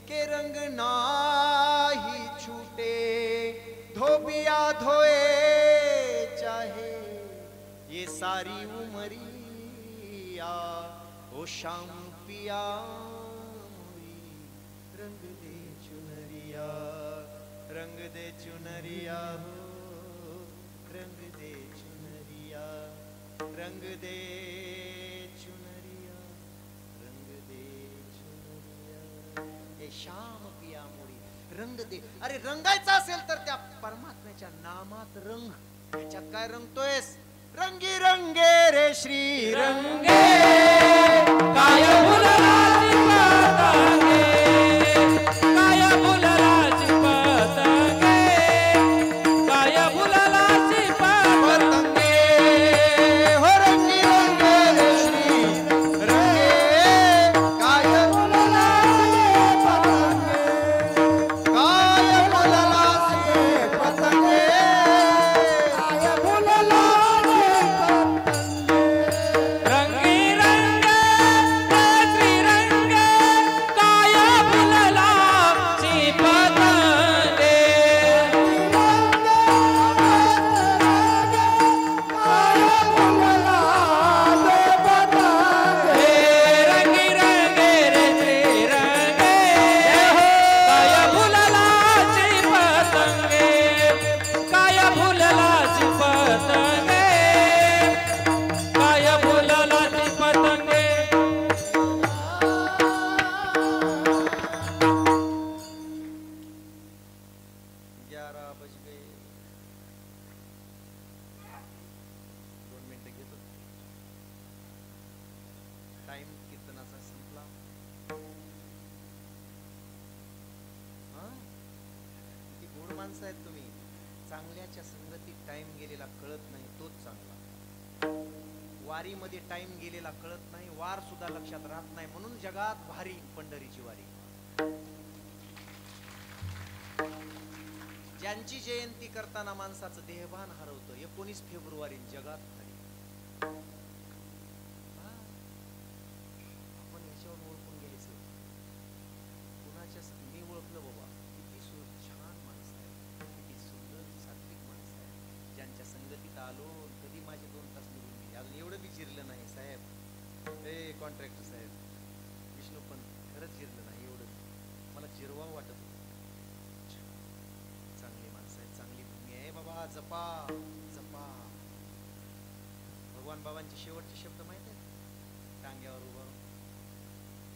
Speaker 1: के रंग नाही छूटे, धोबिया धोए चाहे ये सारी उमरिया. ओ श्याम पिया मोरी रंग दे चुनरिया, रंग दे चुनरिया हो, रंग दे चुनरिया, रंग दे चुनरिया, रंग दे चुनरिया। हे श्याम पिया मोरी रंग दे. अरे रंगायचा असेल तर त्या परमात्म्याच्या नामात रंग. त्याच्यात काय रंगतोयस? रंगी रंगे रे श्री रंगे,
Speaker 2: काय फुलराची पतंगे, काय फुलराची पतंगे, काय फुलराची
Speaker 1: पतंगे हो रंगी रंगे रे श्री रंगे, काय फुलराचे पतंगे, काय फुलराचे पतंगे, काय फुलराचे
Speaker 2: रंगी रंगे श्री रंगे, काय फुलराची पतंगे, रंगी रंगे रे श्री रंगे, काय फुलराची पतंगे, काय फुलराची पतंगे, काय फुलराची पतंगे.
Speaker 1: 11 बज गए. 2 मिनिटं घेतो. टाइम कीर्तनाचा संपला. हा? किती गोड माणसं आहेत तुम्ही. चांगल्याच्या संगतीत टाइम गेलेला कळत नाही, तोच चांगला. वारीमध्ये टाइम गेलेला कळत नाही, वार सुद्धा लक्षात राहत नाही, म्हणून जगात भारी पंढरीची वारी. ज्यांची जयंती करताना माणसाचं देहभान हरवतं, 19 फेब्रुवारी जगात भारी. हा. आपण याच्यावर ओळखून घ्यायचं. कुणाच्या मी ओळखलं बाबा, किती छान माणसं आहे, किती सुंदर सात्विक माणसं आहे. ज्यांच्या संगतीत आलो कधी माझे 2 तास निघून गेले. अजून एवढं बी जिरलं नाही साहेब. हे कॉन्ट्रॅक्टर साहेब, विष्णू पण खरंच जिरलं नाही एवढं. मला जिरवावं वाटत होतं. चांगली माणसं आहेत, चांगली भूमी आहे बाबा. जपा जपा. भगवान बाबांचे शेवटचे शब्द माहित आहेत? टांग्यावर उभं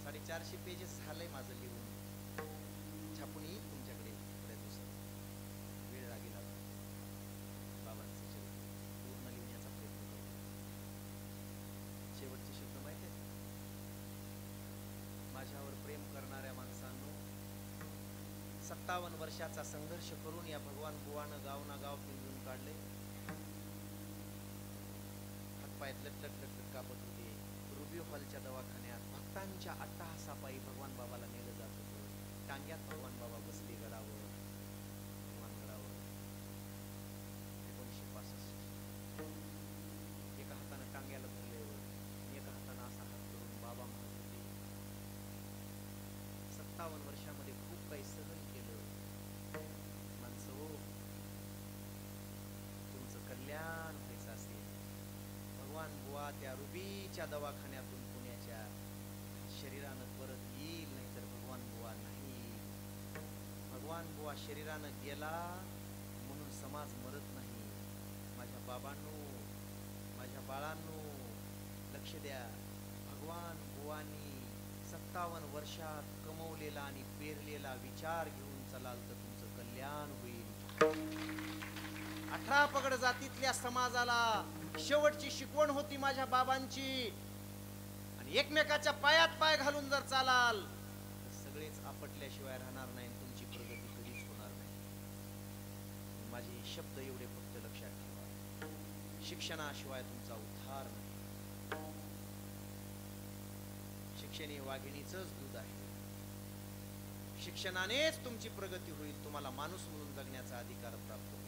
Speaker 1: 450 पेजेस झालंय माझं लिहून. छापून येईल तुमच्याकडे थोड्या दिवसात. वेळ लागेल आता. बाबांचे शब्द पूर्ण लिहिण्याचा प्रयत्न करतो. शेवटचे शब्द माहित आहेत? माझ्यावर प्रेम करणाऱ्या माणसांनो, 57 वर्षाचा संघर्ष करून या भगवान बुवानं गाव ना गाव पिंजून काढले. हातपायात लटलट लटलट कापत होते. रुबी हॉलच्या दवाखान्यात भक्तांच्या अट्टहासापायी भगवान बाबाला नेलं जात होतं. टांग्यात भगवान बाबा बसले गडावर, भगवान गडावर. 1965. एका हातानं टांग्याला धरल्यावर एका हातानं असा हात करून बाबा म्हणत होते, 57 वर्षामध्ये खूप काही सहन केलं. माणसं हो, तुमचं कल्याण व्हायचं असेल, भगवान बुवा त्या रुबीच्या दवाखान्यातून पुण्याच्या शरीरानं परत येईल, नाही तर भगवान बुवा नाही. भगवान बुवा शरीरानं गेला म्हणून समाज मरत नाही. माझ्या बाबांनो, माझ्या बाळांनो, लक्ष द्या. भगवान बुवानी 57 वर्षात कमवलेला आणि पेरलेला विचार घेऊन चलाल तर तुमचं कल्याण होईल. 18 पगड जातीतल्या समाजाला शेवटची शिकवण होती माझ्या बाबांची. आणि एकमेकाच्या पायात पाय घालून जर चालाल तर सगळेच आपटल्याशिवाय राहणार नाही, तुमची प्रगती कधीच होणार नाही. माझे शब्द एवढे फक्त लक्षात ठेवा. शिक्षणाशिवाय तुमचा उद्धार नाही. शिक्षण हे वाघिणीचंच दूध आहे. शिक्षणानेच तुमची प्रगती होईल, तुम्हाला माणूस म्हणून जगण्याचा अधिकार प्राप्त होईल.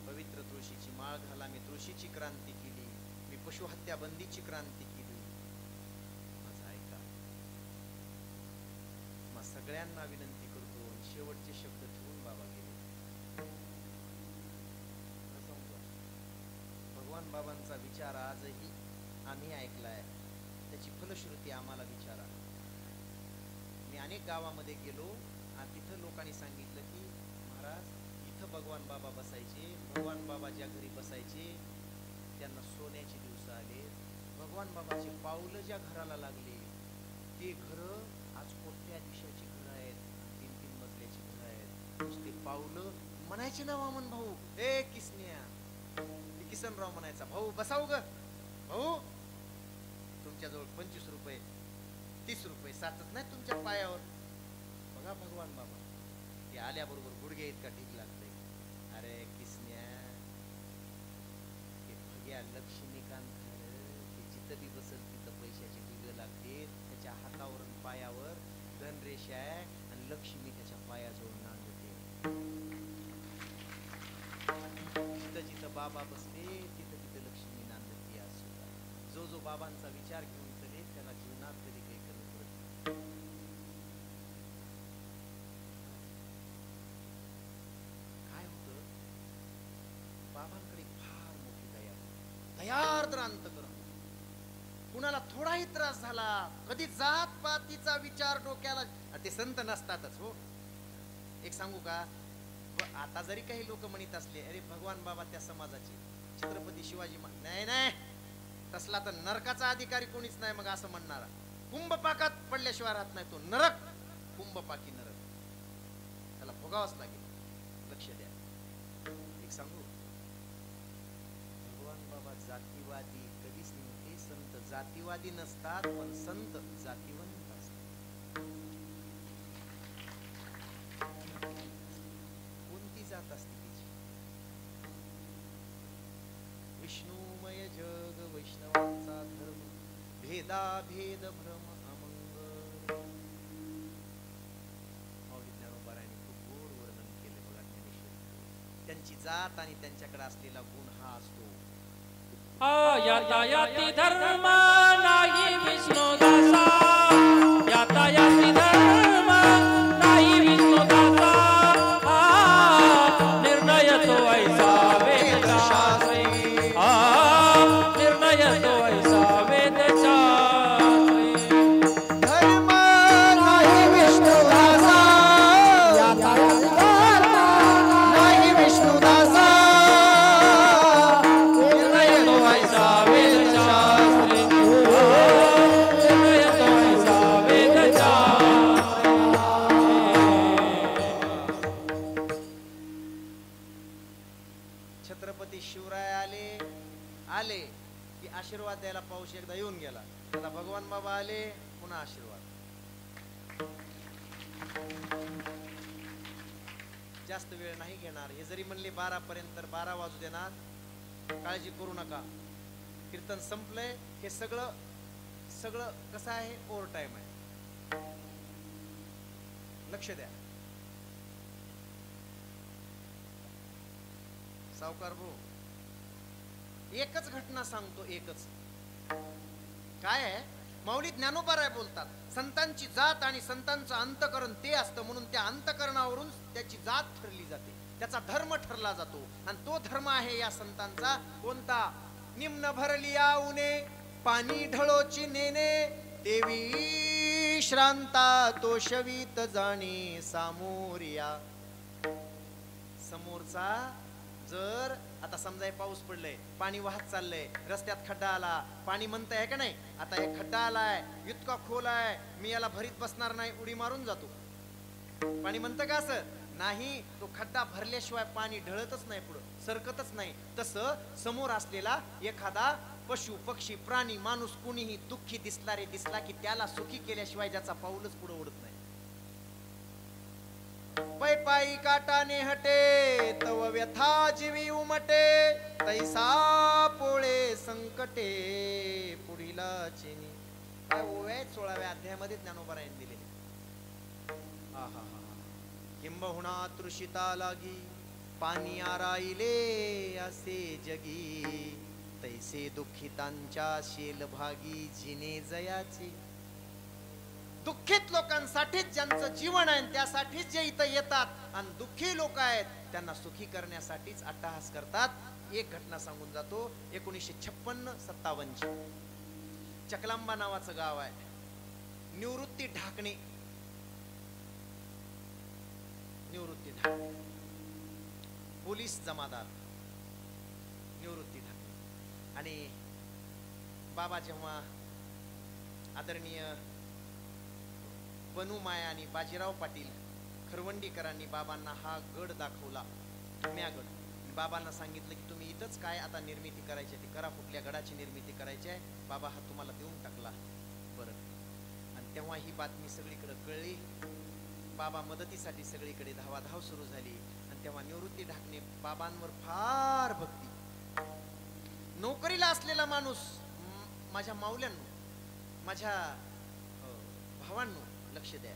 Speaker 1: पवित्र तुळशीची माळ घाला. मी तुळशीची क्रांती केली, मी पशुहत्या बंदीची क्रांती केली. माझं ऐका. मग सगळ्यांना विनंती करतो, शेवटचे शब्द ठेवून बाबा गेले. भगवान बाबांचा विचार आजही आम्ही ऐकलाय. त्याची फलश्रुती आम्हाला विचारा. मी अनेक गावामध्ये गेलो आणि तिथं लोकांनी सांगितलं की महाराज इथं भगवान बाबा बसायचे, भगवान बाबा ज्या घरी बसायचे त्यांना सोन्याचे दिवस आले. भगवान बाबाचे पावलं ज्या घराला लागले ते घरं आज कोट्याधीशाची घरं आहेत, 3-3 मजल्याची घरं आहेत. नुसते पावलं म्हणायचे ना वामन भाऊ, ए किसन्या, किसनराव म्हणायचा, भाऊ बसाव ग भाऊ, तुमच्याजवळ 25 रुपये 30 रुपये साचत नाही तुमच्या पायावर. बघा भगवान बाबा ते आल्याबरोबर गुडघे इतका ठीक लागतंय. अरे किसन्या, ते भग्या लक्ष्मीकांत ते जिथं बी बसल तिथं पैशाचे ढिग लागते. त्याच्या हातावर पायावर धनरेषा आहे आणि लक्ष्मी त्याच्या पायाजवळ नांदते. जिथं जिथं बाबा बसले तिथं तिथं लक्ष्मी नांदते. आज सुद्धा जो जो बाबांचा विचार घेऊन चले त्याला जीवनात कधी काही कमी पडत नाही. काय होतं, बाबांकडे फार मोठी दया, दयार्द्र अंतःकरण. कुणाला थोडाही त्रास झाला, कधी जात पातीचा विचार डोक्याला, ते संत नसतातच हो. एक सांगू का, आता जरी काही लोक म्हणत असले अरे भगवान बाबा त्या समाजाचे, छत्रपती शिवाजी नाही नाही तसला तर नरकाचा अधिकारी कोणीच नाही. मग असं म्हणणारा कुंभपाकात पडल्याशिवाय राहत नाही तो नरक, कुंभपाकी नरक, त्याला भोगावंच लागेल. लक्ष द्या. एक सांगू, भगवान बाबा जातीवादी कधीच नव्हते. संत जातीवादी नसतात पण संत जातीवंत असतात. कोणती जात असते तिची? विष्णुमय जग वैष्णवांचा धर्म, भेदा भेद भ्रम अमंगल. ज्ञानोबारायांनी खूप गोड वर्णन केले बघा ज्ञानेश्वर. त्यांची जात आणि त्यांच्याकडे असलेला गुण हा असतो.
Speaker 2: यातायाती धर्म नाही विष्णुदासा, यातायाती धर्म नाही विष्णुदासा. निर्णय तो ऐसा वेदशास्त्री, निर्णय तो ऐसा वेदशास्त्री.
Speaker 3: धर्म नाही विष्णुदासा, यातायाती धर्म नाही विष्णुदासा.
Speaker 1: छत्रपती शिवराय आले की आशीर्वाद द्यायला पाऊस एकदा येऊन गेला. आता भगवान बाबा आले, पुन्हा आशीर्वाद. जास्त वेळ नाही घेणार. हे जरी म्हणले 12 पर्यंत तर 12 वाजू देणार. काळजी करू नका. कीर्तन संपलंय. हे सगळं सगळं कसं आहे, ओव्हर टाइम आहे. लक्ष द्या. सावकार भाऊ, एकच घटना सांगतो, एकच. काय आहे, माऊली ज्ञानोबाराय बोलतात, संतांची जात आणि संतांचं अंतकरण ते असतं, म्हणून त्या अंतकरणावरून त्याची जात ठरली जाते, त्याचा धर्म ठरला जातो. आणि तो धर्म आहे या संतांचा कोणता? निम्न भरली उने पाणी ढळोची नेने, देवी श्रांता तोषवीत जाणे सामोरिया. समोरचा जर आता समजा पाऊस पडलाय, पाणी वाहत चाललंय, रस्त्यात खड्डा आला, पाणी म्हणतंय आहे का नाही, आता एक खड्डा आलाय, इतका खोल आहे, मी याला भरीत बसणार नाही, उडी मारून जातो. पाणी म्हणतं का असं? नाही. तो खड्डा भरल्याशिवाय पाणी ढळतच नाही, पुढं सरकतच नाही. तसं समोर असलेला एखादा पशु पक्षी प्राणी माणूस कुणीही दुःखी दिसला की त्याला सुखी केल्याशिवाय ज्याचा पाऊलच पुढे उडत नाही. पै पायी काटाने हटे तव व्यथा जीवी उमटे, तैसा पोळे संकटे पुढीला चिनी. काय ओव्या 16व्या अध्यायामध्ये ज्ञानोबारायांनी दिलेले. किंबहुना तृषिता लागी पाणी आराईले असे जगी, तैसे दुःखितांच्या शेल भागी जिने जयाचे. दुःखित लोकांसाठीच ज्यांचं जीवन आहे त्यासाठीच जे इथं येतात, आणि दुःखी लोक आहेत त्यांना सुखी करण्यासाठीच अट्टहास करतात. एक घटना सांगून जातो. 1956-57 चकलांबा नावाचं गाव आहे. निवृत्ती ढाकणे, निवृत्ती ढाकणे, पोलीस जमादार निवृत्ती ढाकणे. आणि बाबा जेव्हा आदरणीय बनूमाया आणि बाजीराव पाटील खरवंडीकरांनी बाबांना हा गड दाखवला, म्यागड, बाबांना सांगितलं की तुम्ही इथंच काय आता निर्मिती करायची ती करा, कुठल्या गडाची निर्मिती करायची आहे, बाबा हा तुम्हाला देऊन टाकला. बरं. आणि तेव्हा ही बातमी सगळीकडे कळली. बाबा मदतीसाठी सगळीकडे धावाधाव सुरू झाली. आणि तेव्हा निवृत्ती ढाकणे बाबांवर फार भक्ती. नोकरीला असलेला माणूस, माझ्या माऊल्यांनो, माझ्या भावांनो लक्ष द्या.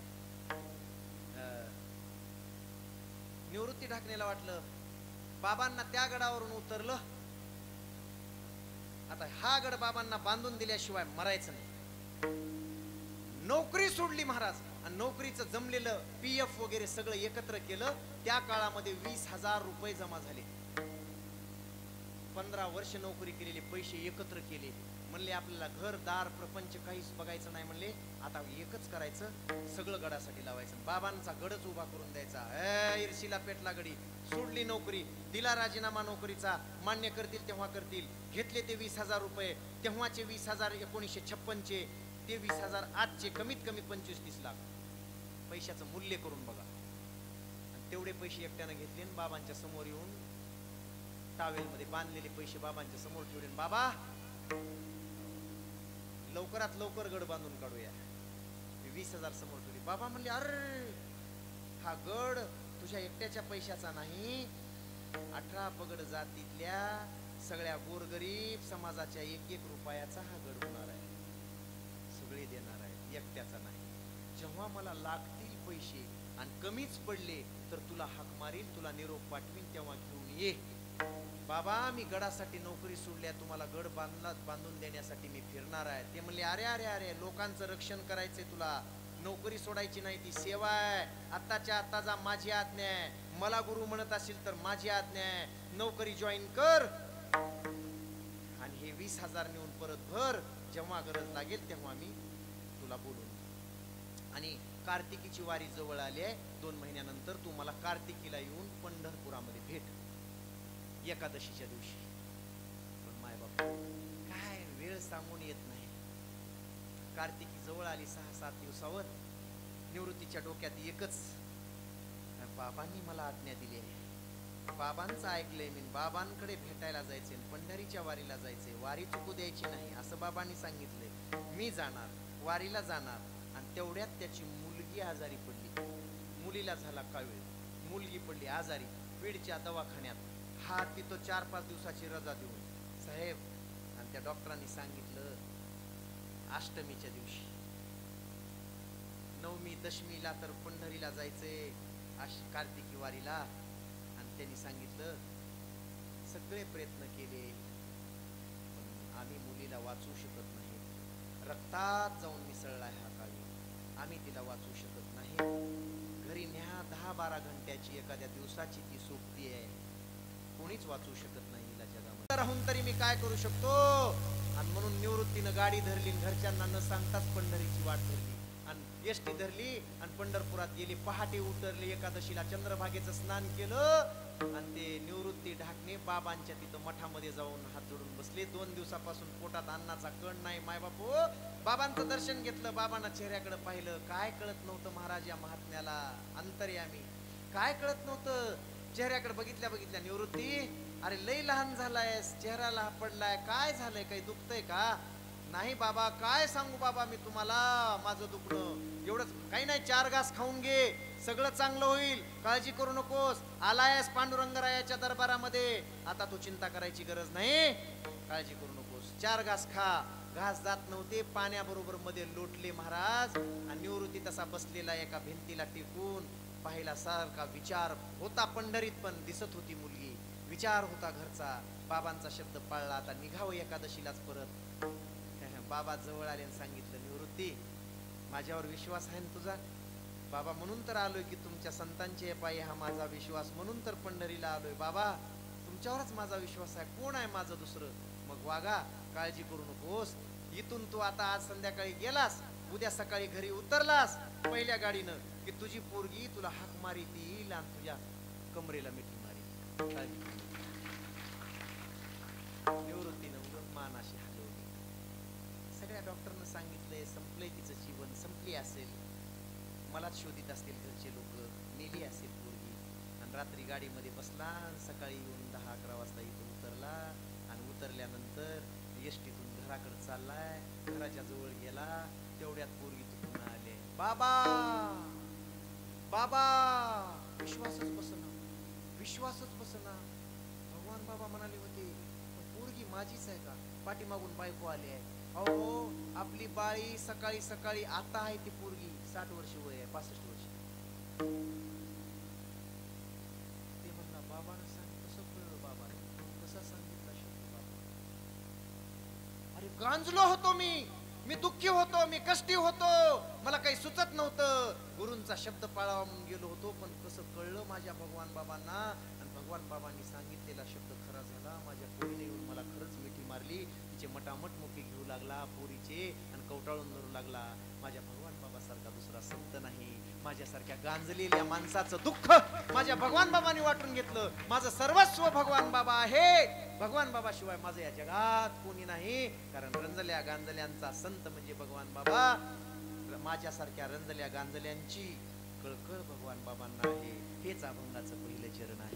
Speaker 1: निवृत्ती ढाकणेला वाटलं बाबांना त्या गडावरून उतरलं, आता हा गड बाबांना बांधून दिल्याशिवाय मरायचं नाही. नोकरी सोडली महाराज आणि नोकरीचं जमलेलं PF वगैरे सगळं एकत्र केलं. त्या काळामध्ये 20,000 रुपये जमा झाले. 15 वर्ष नोकरी केलेले पैसे एकत्र केले. म्हणले आपल्याला घर दार प्रपंच काहीच बघायचं नाही. म्हणले आता एकच करायचं, सगळं गडासाठी लावायचं, बाबांचा गडच उभा करून द्यायचा. ईर्षीला पेटला गडी. सोडली नोकरी, दिला राजीनामा नोकरीचा. मान्य करतील तेव्हा करतील. घेतले ते 20,000 रुपये. तेव्हाचे 20,000 1956चे, ते 20,000 आजचे कमीत कमी 25-30 लाख. पैशाचं मूल्य करून बघा. आणि तेवढे पैसे एकट्यानं घेतले आणि बाबांच्या समोर येऊन टावेलमध्ये बांधलेले पैसे बाबांच्या समोर ठेवले. बाबा लवकरात लवकर गड बांधून काढूया. 20,000 समोर ठेवले. बाबा म्हणले अरे हा गड तुझ्या एकट्याच्या पैशाचा नाही, 18 पगड जातीतल्या सगळ्या गोरगरीब समाजाच्या 1-1 रुपयाचा हा गड होणार आहे. सगळे देणार आहे, एकट्याचा नाही. जेव्हा मला लागतील पैसे आणि कमीच पडले तर तुला हाक मारील, तुला निरोप पाठवीन, तेव्हा घेऊन ये. बाबा मी गडासाठी नोकरी सोडल्या, तुम्हाला गड बांधून देण्यासाठी मी फिरणार आहे. ते म्हणले अरे अरे अरे लोकांचं रक्षण करायचंय तुला, नोकरी सोडायची नाही, ती सेवा आहे. आत्ताच्या आत्ता जा, माझी आज्ञा आहे. मला गुरु म्हणत असेल तर माझी आज्ञा आहे, नोकरी जॉईन कर आणि हे 20,000 नेऊन परत भर. जेव्हा गरज लागेल तेव्हा मी तुला बोलून. आणि कार्तिकीची वारी जवळ आली आहे. 2 महिन्यानंतर तू मला कार्तिकीला येऊन पंढरपुरामध्ये भेट, एकादशीच्या दिवशी. पण माय बाप काय वेळ सांगून येत नाही. कार्तिकी जवळ आली 6-7 दिवसावर. निवृत्तीच्या डोक्यात एकच, बाबांनी मला आज्ञा दिली आहे, बाबांचं ऐकलंय मी, बाबांकडे भेटायला जायचंय, पंढरीच्या वारीला जायचंय, वारी चुकू द्यायची नाही असं बाबांनी सांगितलंय. मी जाणार, वारीला जाणार. आणि तेवढ्यात त्याची मुलगी आजारी पडली. मुलीला झाला कावीळ, मुलगी पडली आजारी, बीडच्या दवाखान्यात. हा तिथं 4-5 दिवसाची रजा देऊन साहेब. आणि त्या डॉक्टरांनी सांगितलं अष्टमीच्या दिवशी, नवमी दशमीला तर पंढरीला जायचंय कार्तिकी वारीला. आणि त्यांनी सांगितलं सगळे प्रयत्न केले पण आम्ही मुलीला वाचवू शकत नाही, रक्तात जाऊन मिसळलाय हा काळी, आम्ही तिला वाचवू शकत नाही. घरी न्या, 10-12 घंट्याची एखाद्या दिवसाची ती सोबती आहे, कोणीच वाचवू शकत नाही हिला जगामध्ये. राहून तरी मी काय करू शकतो. आणि म्हणून निवृत्तीनं गाडी धरली, घरच्यांना न सांगताच पंढरीची वाट धरली आणि एसटी धरली आणि पंढरपुरात गेली. पहाटे उतरले, एकादशीला चंद्रभागेचं स्नान केलं आणि ते निवृत्ती ढाकणे बाबांच्या तिथं मठामध्ये जाऊन हात जोडून बसले. 2 दिवसापासून पोटात अन्नाचा कण नाही. मायबापू बाबांचं दर्शन घेतलं, बाबांना चेहऱ्याकडे पाहिलं. काय कळत नव्हतं महाराज या महात्म्याला, अंतर्यामी काय कळत नव्हतं. चेहऱ्याकडे बघितल्या बघितल्या निवृत्ती, अरे लय लहान झालाय, चेहऱ्याला पडलाय, काय झालंय, काही दुखतंय का? नाही बाबा, काय सांगू बाबा मी तुम्हाला, माझं दुखणं एवढंच काही नाही, 4 घास खाऊन घे, सगळं चांगलं होईल, काळजी करू नकोस. आलायस पांडुरंगरायाच्या दरबारामध्ये, आता तू चिंता करायची गरज नाही, काळजी करू नकोस, 4 घास खा. घास जात नव्हते, पाण्याबरोबर मध्ये लोटले महाराज. आणि निवृत्ती तसा बसलेला एका भिंतीला टिकून पाहिला. सारखा विचार होता पंढरीत, पण दिसत होती मुलगी, विचार होता घरचा. बाबांचा शब्द पाळला, आता निघावं एकादशीलाच परत. बाबा जवळ आले आणि सांगितलं निवृत्ती माझ्यावर विश्वास आहे ना तुझा? बाबा म्हणून तर आलोय की तुमच्या संतांचे पायी हा माझा विश्वास, म्हणून तर पंढरीला आलोय. बाबा तुमच्यावरच माझा विश्वास आहे, कोण आहे माझं दुसरं? मग वागा, काळजी करू नकोस. इथून तू आता आज संध्याकाळी गेलास, उद्या सकाळी घरी उतरलास पहिल्या गाडीनं की तुझी पोरगी तुला हाक मारी येईल आणि तुझ्या कमरेला मिठी मारी. निवृत्तीनं उगत मान अशी हलवली. सगळ्या डॉक्टरनं सांगितलंय संपलंय तिचं जीवन, संपली असेल, मलाच शोधित असतील घरचे लोक, नेली असेल पोरगी. आणि रात्री गाडीमध्ये बसला, सकाळी येऊन 10-11 वाजता इथं उतरला आणि उतरल्यानंतर एसटीतून घराकडे चाललाय. घराच्या जवळ गेला, तेवढ्यात पोरगी तिथून आले. बाबा बाबा, विश्वासच बसना, विश्वासच बसना. भगवान बाबा म्हणाले होते पोरगी माझीच आहे का? पाठीमागून बायको आली आहे. अहो आपली बाळी सकाळी सकाळी आता आहे ती पोरगी, 60 वर्ष वय आहे, 65 वर्ष. ते म्हणला बाबानं सांग. कसं कळलं बाबा? कसा सांगितला शब्द बाबा? अरे गांजलो होतो मी दुःखी होतो, मी कष्टी होतो, मला काही सुचत नव्हतं. गुरूंचा शब्द पाळावून गेलो होतो, पण कसं कळलं माझ्या भगवान बाबांना. आणि भगवान बाबांनी सांगितलेला शब्द खरा झाला. माझ्या पोरीने येऊन मला खरंच मिठी मारली, तिचे मटामट मोके घेऊ लागला पोरीचे आणि कवटाळून धरू लागला. माझ्या भगवान बाबासारखा दुसरा संत नाही. माझ्यासारख्या गांजलेल्या माणसाचं दुःख माझ्या भगवान बाबांनी वाटून घेतलं. माझं सर्वस्व भगवान बाबा आहे. भगवान बाबा शिवाय माझं या जगात कोणी नाही. कारण रंजल्या गांजल्यांचा संत म्हणजे भगवान बाबा. माझ्यासारख्या रंजल्या गांजल्यांची कळकळ भगवान बाबांना आहे. हेच अभंगाचं पहिलं चरण आहे.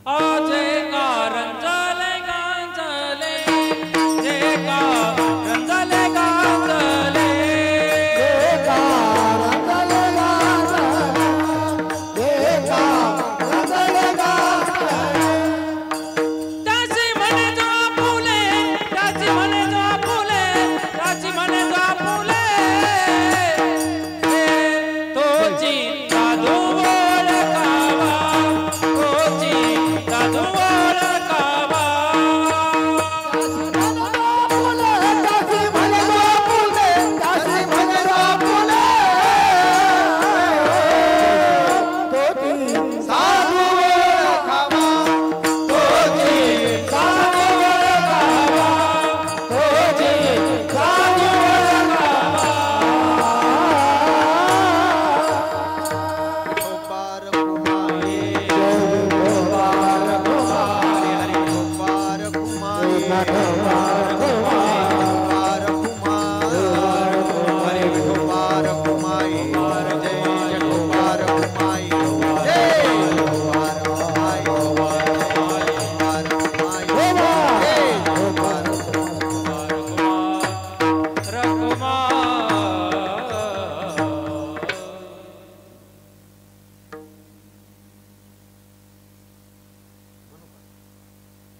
Speaker 2: जय का रंजले गांजले, जय का रंजले गांजले,
Speaker 3: जय का रंजले गांजले, जय का रंजले गांजले.
Speaker 2: त्याची म्हणे जो फुले, त्याची म्हणे जो फुले, त्याची म्हणे जो फुले, तोची साधू ओळखावा, तोची साधू ओळखावा.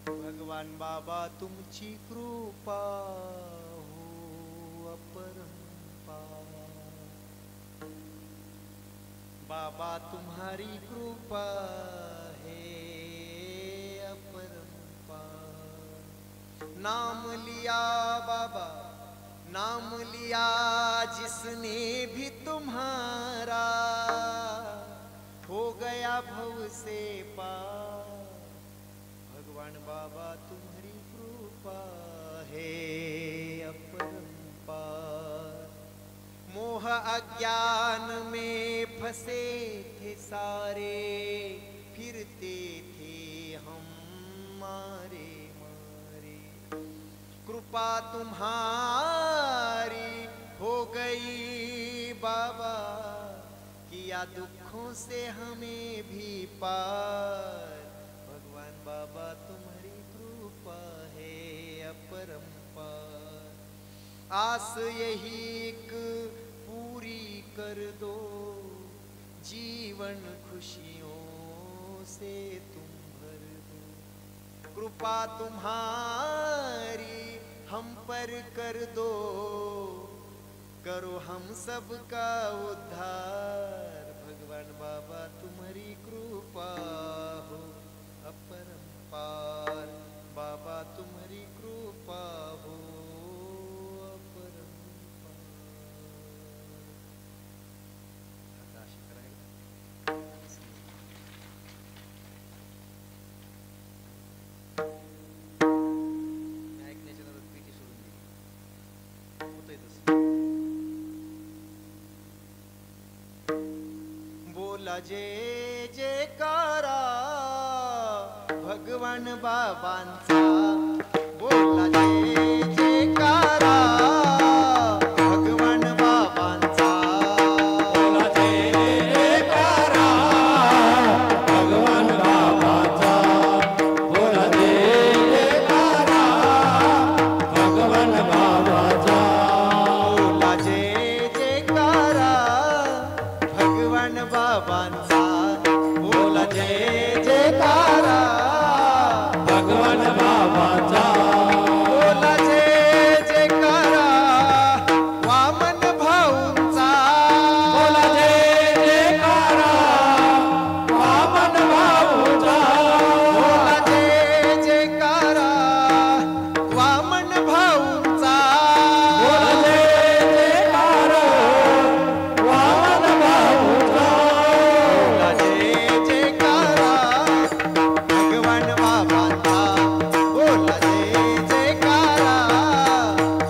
Speaker 1: भगवान बाबा तुमची कृपा हो अपरंपार. बाबा तुम्हारी कृपा है अपरंपार. नाम लिया बाबा, नाम लिया जिसने भी तुम्हारा, हो गया भव से पार. भगवान बाबा तुम्हारी कृपा है अपरंपार. मोह अज्ञान में फंसे थे सारे, फिरते थे हम मारे मारे. कृपा तुम्हारी हो गई बाबा, किया दुखों से हमें भी पार. बाबा तुम्हारी कृपा है अपरंपार. आस यही एक पूरी कर दो, जीवन खुशियों से तुम भर दो. कृपा तुम्हारी हम पर कर दो, करो हम सबका उद्धार. भगवान बाबा तुम्हारी कृपा हो अपरंपार. बाबा तुम्हारी कृपा हो अपरंपार. आता अशी करायला मी ऐकण्याच्या नादात पेटी सोडून दिली. होतंय तसं. बोला जे जयकारा भगवान बाबांचा, बोला जे जयकारा भगवान बाबांचा,
Speaker 2: बोला जय जयकारा भगवान बाबाचा, बोला जय जयकारा भगवान बाबाचा,
Speaker 1: बोला जे जयकारा भगवान बाबांचा, बोला जय जयकारा
Speaker 2: भगवान बाबाचा,
Speaker 1: बोला जय जयकारा वामन भाऊंचा,
Speaker 2: बोला जय जयकारा वामन भाऊचा,
Speaker 1: बोला जय जयकारा वामन भाऊंचा,
Speaker 2: बोला जय जयकारा वामन भाऊचा,
Speaker 1: बोला जय जयकारा भगवान बाबांचा, बोला जय जयकारा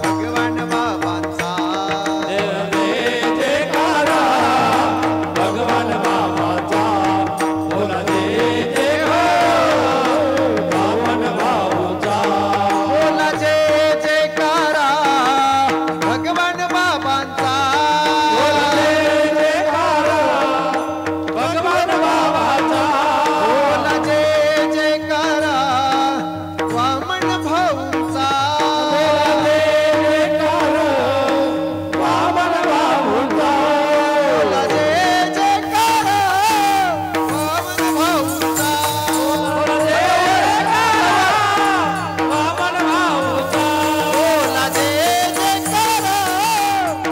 Speaker 1: भगवान बाबांचा,
Speaker 2: जय जयकारा भगवान बाबाचा, बोला जय जयकारा वामन भाऊचा,
Speaker 1: बोला जय जयकारा भगवान बाबांचा,
Speaker 2: बोला जय जयकारा भगवान बाबाचा,
Speaker 1: बोला जय जयकारा वामन भाऊंचा,
Speaker 2: बोला जय जयकारा वामन भाऊचा,
Speaker 1: बोला जय जयकारा वामन भाऊंचा,
Speaker 2: बोला जय जयकारा वामन भाऊचा,
Speaker 1: बोला जय जयकारा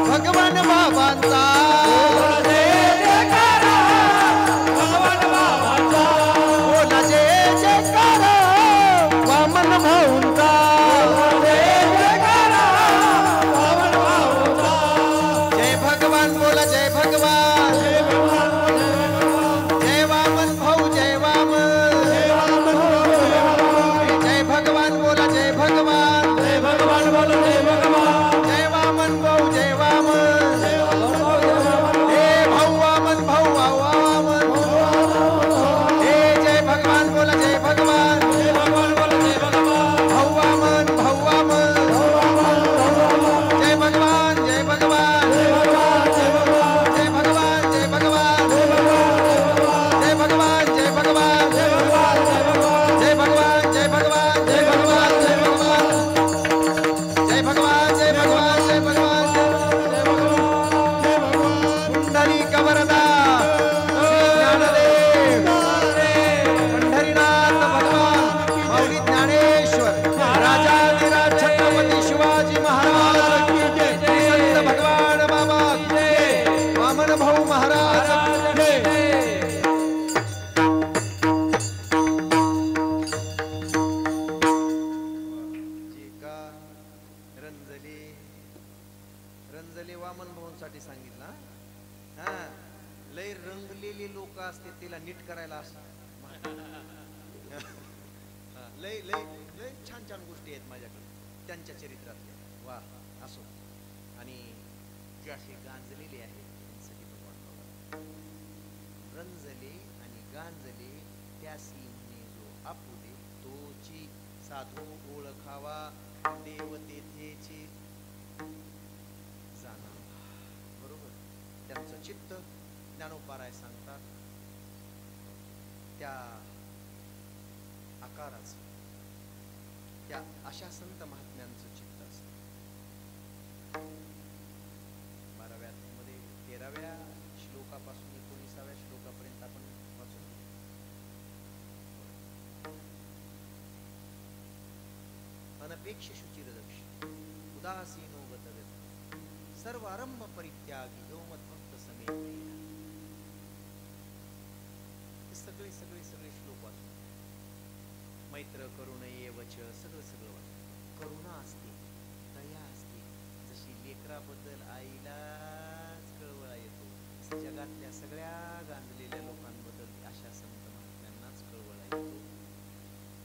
Speaker 1: भगवान बाबांचा,
Speaker 2: बोला जय जयकारा भगवान बाबाचा,
Speaker 1: बोला जय जयकारा वामन भाऊंचा,
Speaker 2: जय जयकारा वामन भाऊचा,
Speaker 1: जय भगवान बोला जय भगवान,
Speaker 2: जय भगवान जय
Speaker 1: जय वामन भाऊ जय वामन, जय भगवान बोला जय भगवान,
Speaker 2: जय भगवान बोलो जय भगवान,
Speaker 1: जय वामन भाऊ जय वामन, हे भाऊ वामन भाऊ वामन, हे जय भगवान बोला जय भगवान,
Speaker 2: जय भगवान बोलो जय भगवान,
Speaker 1: भाऊ वामन जय भगवान जय भगवान,
Speaker 2: जय भगवान जय भगवान,
Speaker 1: जय भगवान जय भगवान, जय भगवान जय भगवान,
Speaker 2: जय भगवान जय भगवान,
Speaker 1: जय भगवान जय भगवान,
Speaker 2: जय भगवान जय भगवान,
Speaker 1: जय भगवान जय भगवान, जय भगवान
Speaker 2: जय भगवान,
Speaker 1: पुंडलिक वरदा ज्ञानदेव पंढरीनाथ भगवान माऊली ज्ञानेश्वर राजाधिराज छत्रपती शिवाजी महाराज की जय, श्री संत भगवान बाबा की जय, वामन भाऊ महाराज की जय. जे का रंजले रंजले वामन भाऊंसाठी सांगितलं हा. लय रंगलेली लोक असते तिला नीट करायला असं हा, लय लय लय छान छान गोष्टी आहेत माझ्याकडे त्यांच्या चरित्रातल्या. वा असो. आणि जे असे गांजलेले आहेत त्यांसाठी भगवान बाबा. रंजले आणि गांजले त्यासी म्हणे जो आपुले, तोची साधू ओळखावा देव तेथेची जाणा. बरोबर. त्यांचं चित्त ज्ञानोबाराय सांगतात त्या आकाराचं, त्या अशा संत महात्म्यांचं चित्त असतं. 12व्या अध्यायामध्ये 13व्या श्लोकापासून 19व्या श्लोकापर्यंत आपण वाचून घेऊ. अनपेक्ष शुचिरदक्ष उदासीनो गतगती सर्व आरंभ परित्यागी यो मद्भक्त समेत प्रिया. हे सगळे सगळे सगळे श्लोक वाचून मैत्र करुणये वच सगळं सगळं वाचून. करुणा असते, दया असते. जशी लेकराबद्दल आईलाच कळवळा येतो, जगातल्या सगळ्या गांजलेल्या लोकांबद्दल अशा संत महात्म्यांनाच कळवळा येतो.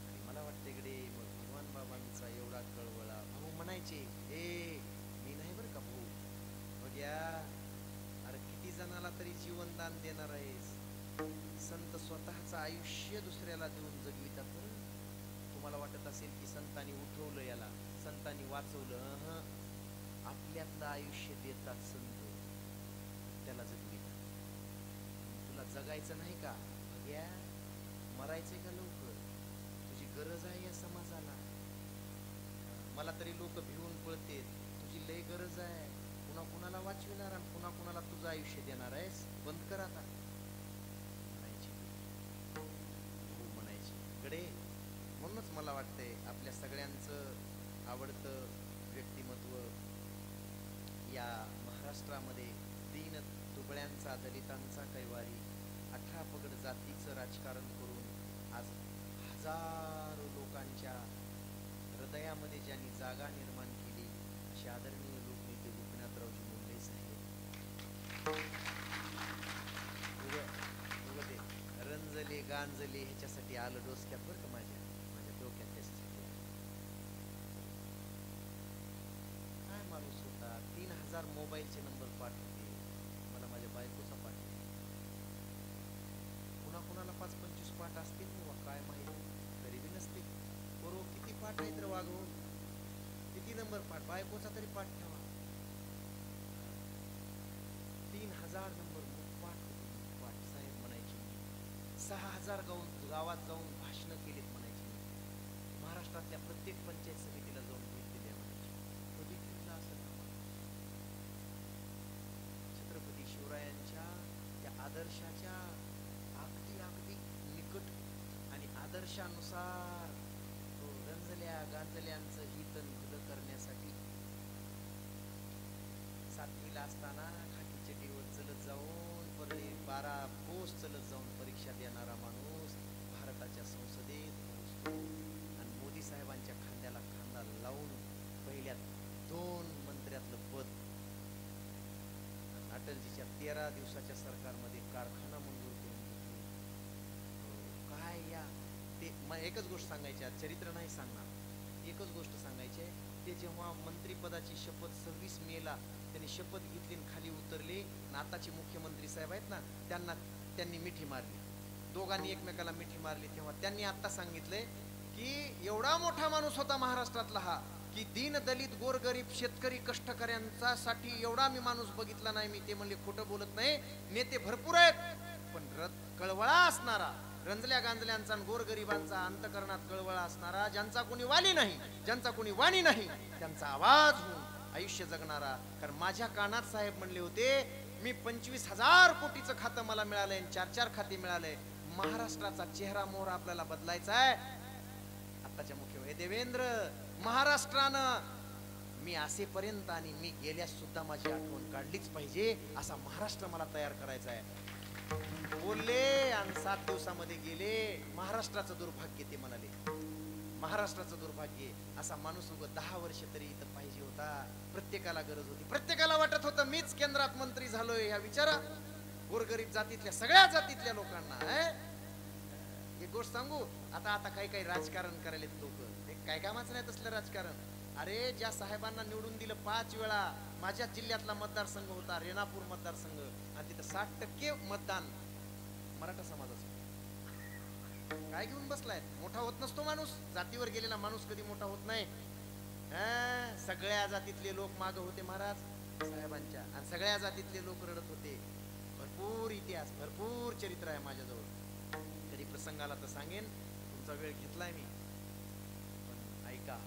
Speaker 1: आणि मला वाटतं इकडे मग भगवान बाबांचा एवढा कळवळा. भाऊ म्हणायचे, ए मी नाही बरं का भाऊ, बघ या, अरे किती जणाला तरी जीवनदान देणार आहेस. संत स्वतःचं आयुष्य दुसऱ्याला देऊन जगवितात. तुम्हाला वाटत असेल की संतांनी उठवलं याला, संतांनी वाचवलं. आपल्यातलं आयुष्य देतात संत, त्याला जगवितात. तुला जगायचं नाही का? घ्या, मरायचंय का लवकर? तुझी गरज आहे या समाजाला. मला तरी लोक भिवून पळतेत. तुझी लय गरज आहे. पुन्हा कुणाला वाचविणार आणि पुन्हा कुणाला तुझं आयुष्य देणार आहेस? बंद कर आता म्हणायची, हो म्हणायची गडे. म्हणूनच मला वाटतंय आपल्या सगळ्यांचं आवडतं व्यक्तिमत्व या महाराष्ट्रामध्ये दीन दुबळ्यांचा, दलितांचा कैवारी, 18 पगड जातीचं राजकारण करून आज हजारो लोकांच्या हृदयामध्ये ज्यांनी जागा निर्माण केली असे आदरणीय लोकनेते गोपीनाथरावजी मुंडे साहेब. ते रंजले गांजले ह्याच्यासाठी आलं डोसक्यात बरं का, माझ्या डोक्यात त्याच्यासाठी काय माणूस होता. 3000 मोबाईलचे नंबर पाठवते मला, माझ्या बायकोचा पाठवते. कुणाला 5-25 पाठ असतील किंवा काय माहिती, गरीबी नसते. बरोबर किती पाठ आहेत रे वागव, किती नंबर पाठ. बायकोचा तरी पाठ ठेवा. 3000 नंबर पाठ होते. पाठ साहेब म्हणायचे. 6000 गावात जाऊन भाषणं केलीत म्हणायची. महाराष्ट्रातल्या प्रत्येक पंचायत समितीला जाऊन भेट दिल्या म्हणायची. कधी फिरला असं ना छत्रपती शिवरायांच्या त्या आदर्शाच्या अगदी निकट आणि आदर्शानुसार रंजल्या गांजल्यांचं हित भलं करण्यासाठी 7वीला असताना खाकी चटीवर चलत जाऊन 12 कोस चलत जाऊन परीक्षा देणारा माणूस भारताच्या संसदेत पोहोचतो आणि मोदी साहेबांच्या खांद्याला खांदा लावून पहिल्या 2 मंत्र्यातलं पद. अटलजीच्या 13 दिवसाच्या सरकारमध्ये कारखाना मंजूर करून घेतली. काय या ते एकच गोष्ट सांगायची, चरित्र नाही सांगणार, एकच गोष्ट सांगायची. ते जेव्हा मंत्रिपदाची शपथ 26 मेला त्यांनी शपथ घेतली आणि खाली उतरले, आताचे मुख्यमंत्री साहेब आहेत ना, त्यांनी मिठी मारली. दोघांनी एकमेकाला मिठी मारली. तेव्हा त्यांनी आता सांगितलंय की एवढा मोठा माणूस होता महाराष्ट्रातला हा, की दीन दलित गोरगरीब शेतकरी कष्टकऱ्यांचा साठी एवढा मी माणूस बघितला नाही. मी ते म्हणले खोटं बोलत नाही, नेते भरपूर आहेत, पण कळवळा असणारा, रंजल्या गांजल्यांचा आणि गोरगरिबांचा अंतकरणात कळवळा असणारा, ज्यांचा कोणी वाली नाही, ज्यांचा कोणी वाणी नाही, त्यांचा आवाज होऊन आयुष्य जगणारा. कारण माझ्या कानात साहेब म्हणले होते, मी 25,000 कोटीचं खातं मला मिळालंय, 4 खाते मिळालंय. महाराष्ट्राचा चेहरा मोहरा आपल्याला बदलायचा आहे. आताच्या मुख्यमंत्री देवेंद्र, महाराष्ट्रानं मी असेपर्यंत आणि मी गेल्यास सुद्धा माझी आठवण काढलीच पाहिजे असा महाराष्ट्र मला तयार करायचा आहे बोलले आणि 7 दिवसामध्ये गेले. महाराष्ट्राचं दुर्भाग्य ते म्हणाले, महाराष्ट्राचं दुर्भाग्य. असा माणूस उगं 10 वर्ष तरी इथं पाहिजे होता. प्रत्येकाला गरज होती, प्रत्येकाला वाटत होतं मीच केंद्रात मंत्री झालोय. ह्या विचारा गोरगरीब जातीतल्या सगळ्या जातीतल्या लोकांना. एक गोष्ट सांगू, आता काही राजकारण करायला लोक, काय कामाचं नाही तसलं राजकारण. अरे ज्या साहेबांना निवडून दिलं 5 वेळा, माझ्या जिल्ह्यातला मतदारसंघ होता रेणापूर मतदारसंघ, आणि तिथं 60% मतदान मराठा समाजाचं. काय घेऊन बसलाय? मोठा होत नसतो माणूस, जातीवर गेलेला माणूस कधी मोठा होत नाही. सगळ्या जातीतले लोक माग होते महाराज साहेबांच्या, आणि सगळ्या जातीतले लोक रडत होते. भरपूर इतिहास, भरपूर चरित्र आहे माझ्याजवळ. कधी प्रसंगाला तर सांगेन, तुमचा वेळ घेतलाय मी, पण ऐका.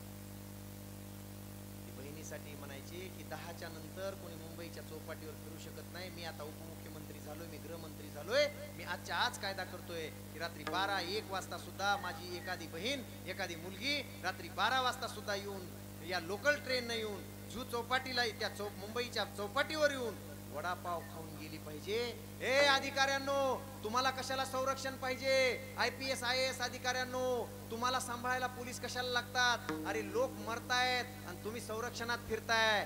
Speaker 1: बहिणीसाठी म्हणायचे की 10च्या नंतर कोणी मुंबईच्या चौपाटीवर फिरू शकत नाही. मी आता उपमुख्यमंत्री झालोय, मी गृहमंत्री झालोय, मी आजच्या आज कायदा करतोय की रात्री 12-1 वाजता सुद्धा माझी एखादी बहीण, एखादी मुलगी रात्री 12 वाजता सुद्धा येऊन, या लोकल ट्रेन न येऊन जू चौपाटीला, त्या मुंबईच्या चौपाटीवर येऊन वडापाव खाऊन गेली पाहिजे. हे अधिकाऱ्यांनो, तुम्हाला कशाला संरक्षण पाहिजे? IPS IAS अधिकाऱ्यांनो, तुम्हाला सांभाळायला पोलीस कशाला लागतात? अरे लोक मरतायत आणि तुम्ही संरक्षणात फिरताय.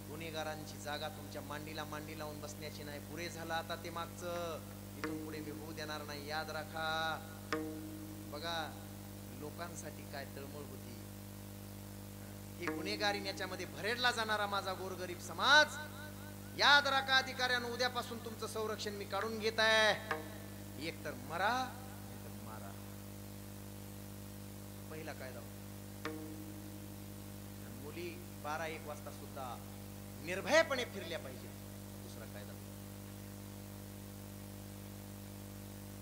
Speaker 1: गुन्हेगारांची जागा तुमच्या मांडीला मांडी लावून बसण्याची नाही. पुरे झालं आता ते मागचं, इथून पुढे मी होऊ देणार नाही, याद राखा. बघा लोकांसाठी काय तळमळ होती. ही गुन्हेगारी, याच्यामध्ये भरेडला जाणारा माझा गोरगरीब समाज याद राखा अधिकाऱ्यांनो, उद्यापासून तुमचं संरक्षण मी काढून घेत आहे. एक तर मरा नाही तर मारा. पहिला कायदा होता. मुली 12-1 वाजता सुद्धा निर्भयपणे फिरल्या पाहिजे. दुसरा कायदा होता.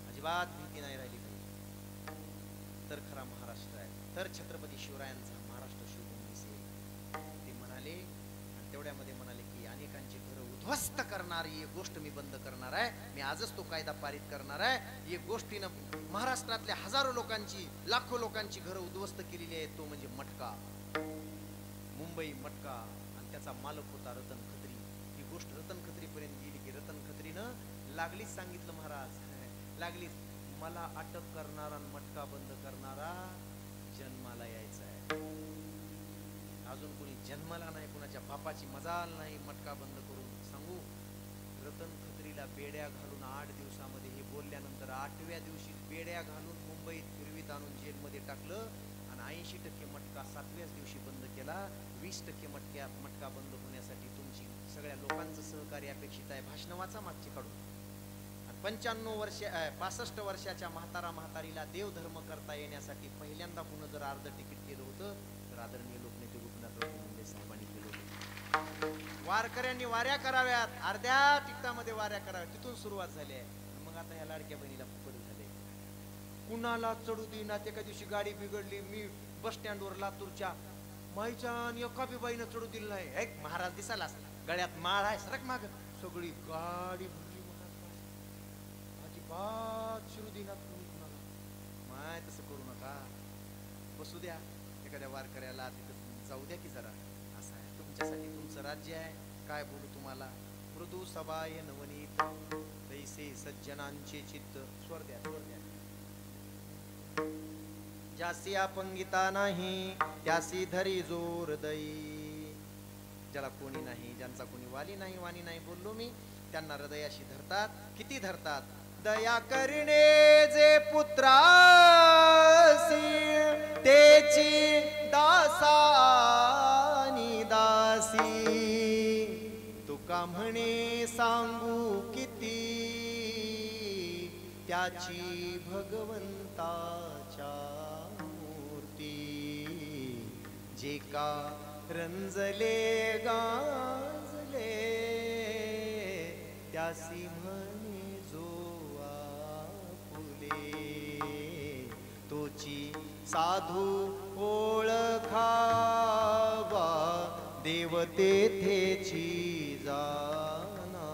Speaker 1: अजिबात भीती नाही राहिली पाहिजे. तर खरा महाराष्ट्र आहे, तर छत्रपती शिवरायांचा महाराष्ट्र शिवभूमी दिसेल. ते म्हणाले आणि तेवढ्यामध्ये म्हणाले की अनेकांची घरं उद्ध्वस्त करणारी एक गोष्ट मी बंद करणार आहे. मी आजच तो कायदा पारित करणार आहे. एक गोष्टीनं महाराष्ट्रातल्या हजारो लोकांची, लाखो लोकांची घरं उद्ध्वस्त केलेली आहेत. तो म्हणजे मटका. मुंबई मटका आणि त्याचा मालक होता रतन खत्री. ही गोष्ट रतन खत्री पर्यंत गेली की रतन खत्रीनं लागलीच सांगितलं, महाराज लागलीच, मला अटक करणारा आणि मटका बंद करणारा जन्माला यायचा आहे. अजून कोणी जन्माला नाही, कुणाच्या बापाची मजाल नाही मटका बंद करून सांगू. रतन खत्रीला बेड्या घालून 8 दिवसामध्ये हे बोलल्यानंतर 8व्या दिवशी बेड्या घालून मुंबईत फिरवीत आणून जेलमध्ये टाकलं आणि 80% मटका 7व्याच दिवशी बंद केला. 20% मटका बंद होण्यासाठी तुमची सगळ्या लोकांचं सहकार्य अपेक्षित आहे. भाषण वाचा मागची काढून. 65 वर्षाच्या म्हातारीला देवधर्म करता येण्यासाठी पहिल्यांदा पुन्हा जर अर्ध तिकीट केलं होतं तर आदरणीय लोकनेते गोपीनाथराव मुंडे साहेबांनी केलं होतं. वारकऱ्यांनी वाऱ्या कराव्यात, अर्ध्या तिकिटामध्ये वाऱ्या कराव्यात, तिथून सुरुवात झाली आहे. मग आता ह्या लाडक्या बहिणीला फुकट झाले. कुणाला चढू देईनात. एका दिवशी गाडी बिघडली, मी बस स्टँडवर लातूरच्या माईच्या आणि एका बी बाईनं चढू दिलं नाही. एक महाराज दिसायला गळ्यात माळ आहे, सरक माग, सगळी गाडी अजिबात शिरू देणार तुम्ही कुणाला. माय तसं करू नका. बसू द्या एखाद्या वारकऱ्याला, तिथं जाऊ द्या की जरा. असं आहे तुमच्यासाठी, तुमचं राज्य आहे. काय बोलू तुम्हाला. मृदू सभाय नवनीत तैसे सज्जनांचे चित्त. स्वर द्या, स्वर द्या. ज्यासी अपंगिता नाही त्यासी धरी जोर दई. ज्याला कोणी नाही, ज्यांचा कोणी वाली नाही, वाणी नाही बोललो मी, त्यांना हृदयाशी धरतात. किती धरतात. दया करणे जे पुत्रासी तेची दासानी दासी. तुका म्हणे सांगू किती त्याची भगवंताच्या मूर्ती. जे का रंजले गाजले त्यासी म्हणे जो तोची साधू ओळखावा देव तेथेची जाणावा.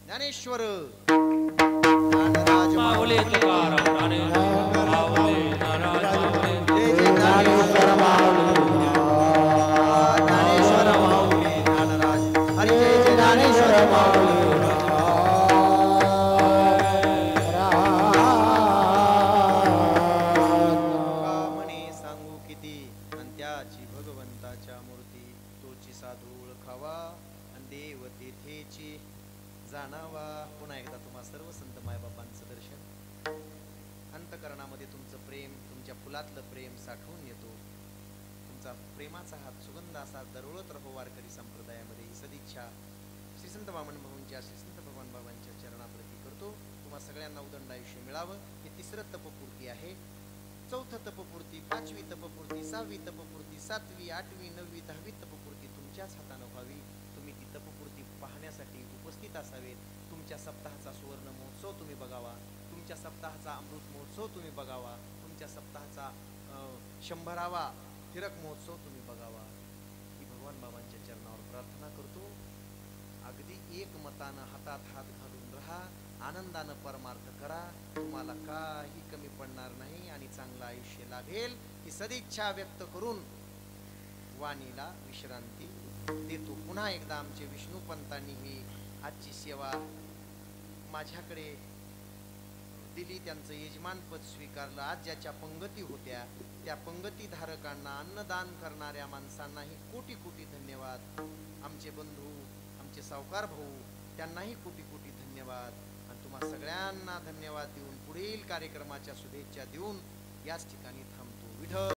Speaker 1: ज्ञानेश्वर
Speaker 2: माऊली तुकाराम ज्ञानेश्वर माऊली नाराज माऊली.
Speaker 1: जय जय ज्ञानेश्वर माऊली. ज्ञानेश्वर माऊली ज्ञानराज. हरी जय जय ज्ञानेश्वर माऊली. म्हणे सांगू किती आणि त्याची भगवंताच्या मूर्ती. तोची साधू ओळखावा आणि देव तेथेची जाणावा. पुन्हा एकदा तुम्हा सर्व संत मायबापांचं दर्शन. अंतकरणामध्ये तुमचं प्रेम, तुमच्या फुलातलं प्रेम साठवून येतो. तुमचा प्रेमाचा हात सुगंध असा दरवळत राहो वारकरी संप्रदायामध्ये. ही सदिच्छा श्री संत वामन भाऊंच्या, श्री संत भगवान बाबांच्या चरणाप्रती करतो. तुम्हा सगळ्यांना उदंड आयुष्य मिळावं. हे 3रं तपपूर्ती आहे. 4थं तपपूर्ती, 5वी तपपूर्ती, 6वी तपपूर्ती, 7वी, 8वी, 9वी, 10वी तपपूर्ती तुमच्याच हातानं व्हावी. तुम्ही ती तपपूर्ती पाहण्यासाठी उपस्थित असावेत. तुमच्या सप्ताहाचा सुवर्ण महोत्सव तुम्ही बघावा. तुमच्या सप्ताहाचा अमृत महोत्सव तुम्ही बघावा. तुमच्या सप्ताहाचा 100वा हिरक महोत्सव तुम्ही बघावा. ही भगवान बाबांच्या चरणावर प्रार्थना करतो. अगदी एकमतानं हातात हात घालून राहा. आनंदानं परमार्थ करा. तुम्हाला काही कमी पडणार नाही आणि चांगलं आयुष्य लाभेल. ही सदिच्छा व्यक्त करून वाणीला विश्रांती देतो. पुन्हा एकदा आमचे विष्णुपंतांनी ही आजची सेवा माझ्याकडे दिली, त्यांचं यजमानपद स्वीकारलं. आज ज्याच्या पंगती होत्या त्या पंगती धारकांना, अन्नदान करणाऱ्या माणसांनाही कोटी कोटी धन्यवाद. आमचे बंधू, आमचे सावकार भाऊ, त्यांनाही कोटी कोटी धन्यवाद. आणि तुम्हा सगळ्यांना धन्यवाद देऊन पुढील कार्यक्रमाच्या शुभेच्छा देऊन याच ठिकाणी थांबतो. विठ्ठल